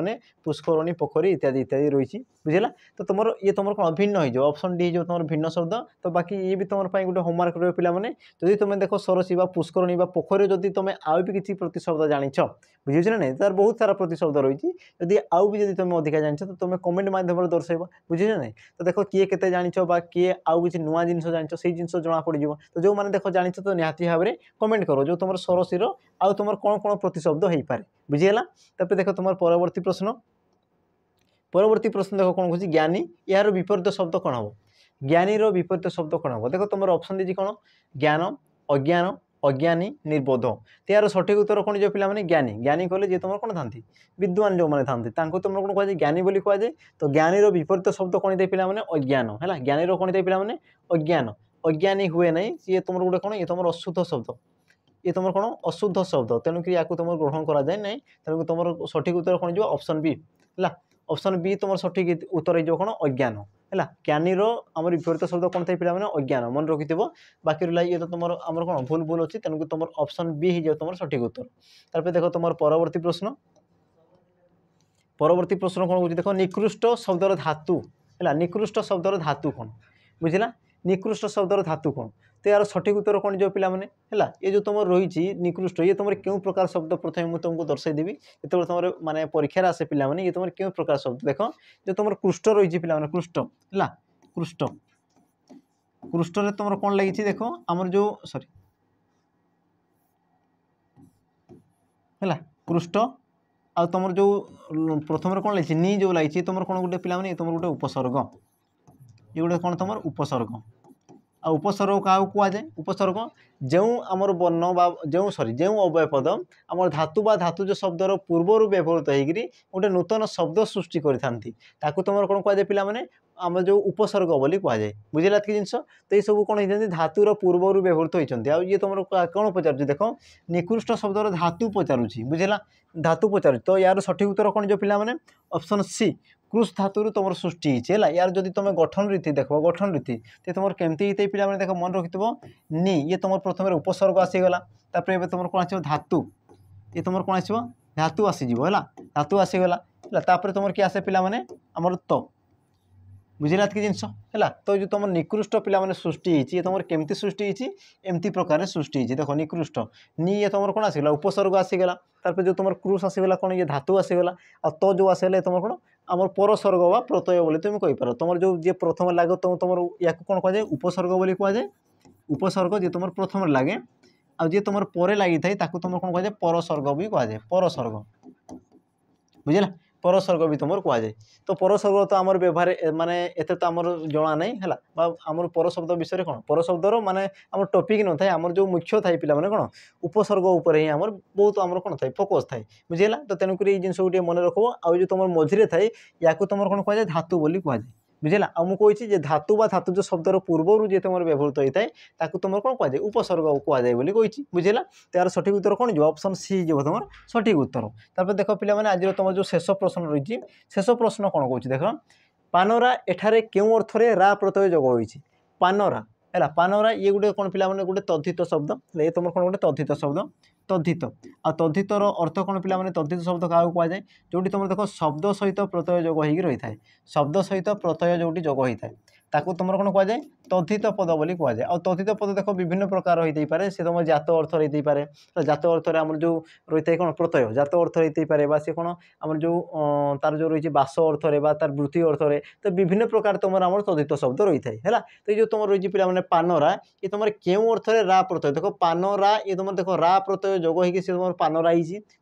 पुष्करणी पोखरी इत्यादि इत्यादि रही बुझेगा। तो तुम ये तुम कौन भिन्न हो ऑप्शन डी जो तुम भिन्न शब्द। तो बाकी ये भी तुम गोटे होमवर्क रही पिला जदि तुम देख सरसी पुष्करणी पोखरी जदि तुम आउ भी किसी प्रतिशब्द जाच बुझे ना नहीं तार बहुत सारा प्रतिशब्द रही जदि आउ भी तुम अधिका जान तो तुम कमेंट मध्यम दर्शाइब बुझे ना नहीं। तो देख किए के जान किए आउ किसी नुआ जिन जान से जिन जना पड़ तो जो मैंने देख जान तो निहाती भाव में कमेंट करो जो तुम सरसी आउ तुम कौन कौन प्रतिशब्द हो पारे बुझीगला। तापर देख तुम परवर्ती प्रश्न देख कौन कह ज्ञानी यार विपरीत शब्द कौन हम ज्ञानी विपरीत शब्द कौन हम देख तुम ऑप्शन दीजिए कौन ज्ञान अज्ञान अज्ञानी निर्बोध। तो यार सठिक उत्तर कौन जो पिला ज्ञानी ज्ञानी कहले जी तुम कौन था विद्वान जो मैंने था तुम कौन कह ज्ञानी बोली कह जाए। तो ज्ञानी विपरीत शब्द कौन दे पिला अज्ञान है ज्ञानी कौन दे पिला अज्ञान अज्ञानी हुए ना ये तुम गोटे कौन ये तुम अशुद्ध शब्द ये तुम कौन अशुद्ध शब्द तेणुक या तुम ग्रहण कराए ना तेणुक तुम सठिक उत्तर कौन जो ऑप्शन बी है ऑप्शन बी तुम सठिक उत्तर हो कौन अज्ञान है ज्ञानी आम विपरीत शब्द कौन थे पिला अज्ञान मन रखि बाकी रहा ये तो तुम आम कौन भूल भूल अच्छी तेणुक तुम ऑप्शन बी हो तुम सठिक उत्तर। तापर देख तुम परवर्ती प्रश्न कौन कह देख निकृष्ट शब्दर धातु है निकृष्ट शब्दर धातु कौन बुझला निकृष्ट शब्दर धातु कौन। तो यार सठिक उत्तर कौन जो पिला है ये जो तुम रही निकृष्ट ये तुम क्यों प्रकार शब्द प्रथम मुझे तुमको दर्शाईदेवी जो तुम माने परीक्षा आसे पिला ये तुम क्यों प्रकार शब्द देख जो तुम कृष्ट रही पिला कृष्ट है कृष्ट कृष्ट तुम कौन लगी देख आमर जो सॉरी है कृष्ट आ तुम जो प्रथम कौन लगी नी जो लगी तुम कौन गोटे पिला तुम गोटे उपसर्ग ये गोटे कौन तुम उपसर्ग आ उपसर्ग क्या कहुए उपसर्ग जो आमर वर्ण बा जो सॉरी जो अव्यय पद आम धातु बा धातुज शब्दर पूर्वर व्यवहृत होकर गोटे नूतन शब्द सृष्टि करता तुम कौन कहुए पे आम जो उपसर्ग बोली कहुए बुझेगा कि जिनस तो ये सब कौन होती धातुर पूर्वर व्यवहृत होती ये तुम कौन पचार देख निकृष्ट शब्दर धातु पचारुची बुझेगा धातु पचार तो यार सठिक उत्तर कौन जो पिला ऑप्शन सी क्रुश धातु तुम सृष्टि है यार जब तुम गठन रीति देख गठन रीति तो तुम केमती होते पे देख मन रखि नि ये तुम प्रथम उपसर्ग आसीगला तुम कौन आस धातु ये तुम कौन आस धातु आसीज है धातु आसीगला तुम किए आसे पे आमर तो बुझेगा कि जिनस है तो जो तुम निकृष्ट पे सृष्टि ये तुम केमती सृष्टि एमती प्रकार सृष्टि देख निकृष्ट नि ये तुम कौन आसीगला उपसर्ग आसीगला जो तुम क्रुश आसीगला कौन ये धातु आसीगला और तो जो आसगला तुम कौन आमर परसर्ग व प्रत्यय बोली तुम कहीपर तुम जो जी प्रथम लगे तुम या कौन कहुए उपसर्ग बोली कहुए उपसर्ग जी तुम प्रथम लगे आ जी तुम पर लगी था तुम कौन कहुए परसर्ग भी कहुए परसर्ग बुझेगा परसर्ग भी तुम कहुए तो परसर्ग तो आमर व्यवहार माने एते तो आमर जना नहीं है आमर परशब्द विषय कौन परशब्दर माने आम टॉपिक न था आमर जो मुख्य थाए पिला माने कौन उपसर्ग उपर ही आमर बहुत आमर कौन थाए फोकस थाए बुझेगा तो तेणुक ये जिन गोटे मन रख आउ जो तुम मझे थाए या तुम कौन कहुए धातु बोली कहुए बुझेगा आ मुझे धातु बा धातुज शब्दर पूर्वर जी तुम व्यवहृत होता है तुम कौन कहुए उपसर्ग कहुए कही बुझेगा तो यार सठिक उत्तर कौन जो ऑप्शन सी जो तुम सठिक उत्तर तापर देख पे आज तुम जो शेष प्रश्न रही शेष प्रश्न कौन कौन देख पानरा एठारे क्यों अर्थरे रा प्रत्यय जोग होइछि पानरा है पानरा ये गोटे कौन पे गोटे तद्धित शब्द ये तुम कौन गोटे तद्धित शब्द तद्धित आ तद्धितर अर्थ कौन पे तद्धित शब्द क्या कहुए जो तुम देख शब्द सहित प्रत्यय जोग हो रही है शब्द सहित प्रत्यय जोटी जोग होता है तुम कौन कहुए तद्धित पद बोली कहुए आ तद्धित पद देख विभिन्न प्रकार रही पारे से तुम जात अर्थ रही पारे जात अर्थ आम जो रही है कौन प्रत्यय जात अर्थ रही पारे सी कौन आम जो तार जो रही बास अर्थ तार वृत्ति अर्थ तो विभिन्न प्रकार तुम आम तद्धित शब्द रही है तो ये तुम रही पे पानरा ये तुम क्यों अर्थ रा प्रत्यय देख पानरा ये तुम देख रा प्रत्यय जोग हो तुम पानरा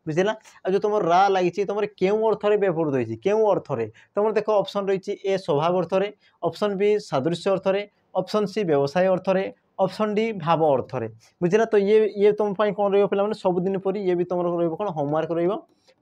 बुझेगा आ जो तुम रा लगी तुम क्यों अर्थ व्यवहृत होती क्यों अर्थ तुम देख ऑप्शन रही ए स्वभाव अर्थ ऑप्शन बी सादृश्य अर्थ ऑप्शन सी व्यवसाय अर्थ ऑप्शन डी भाव अर्थ बुझेगा तो ये तुम कौन रही सबुदिन पर ये भी तुम रहा होमवर्क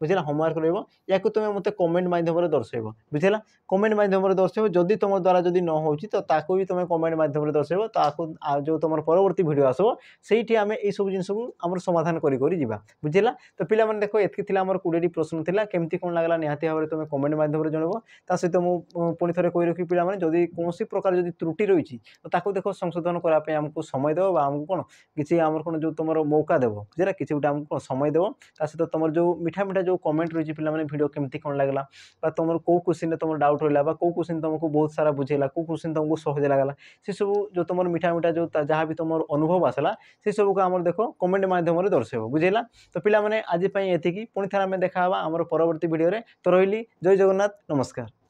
बुझेगा होमवर्क या तुम मत कमेंट माध्यम दर्शेब बुझेगा कमेंट माध्यम दर्शेब जदि तुम द्वारा जदि न हो तो भी तुम कमेंट माध्यम दर्शेब तो जो तुम परवर्ती भिडियो आसो से आम यू जिन आम समाधान करा बुझेगा तो पे देख ये आम 20 प्रश्न था केमती कौन लगला निहाती भाव में तुम कमेंट माध्यम जनब ता सहित मुझे पुणी थे कही रखी पे जदि कौन प्रकार जदि त्रुटि रही तो देख संशोधन करने आमको समय देव आमको कौन किसी आम कौन जो तुम मौका देव बुझेगा किसी गोटे आमको समय देव ता सहित तुम जो मीठा मीठा जो कमेंट रही पे भिडियो केमती कौन लगला तुम कौ क्वेश्चन तुम डाउट रहा कौ क्वेश्चन तुमको बहुत सारा बुझेगा कौ क्वेश्चन तुमको सहज लगला से सब जो तुम मीठा मीठा जो जहाँ भी तुम अनुभव आसला से सब को आम देख कमेंट माध्यम दर्शेब बुझेगा तो पे आज ये पुणी थे आम देखा आम परवर्ती भिडियो तो रही जय जगन्नाथ नमस्कार।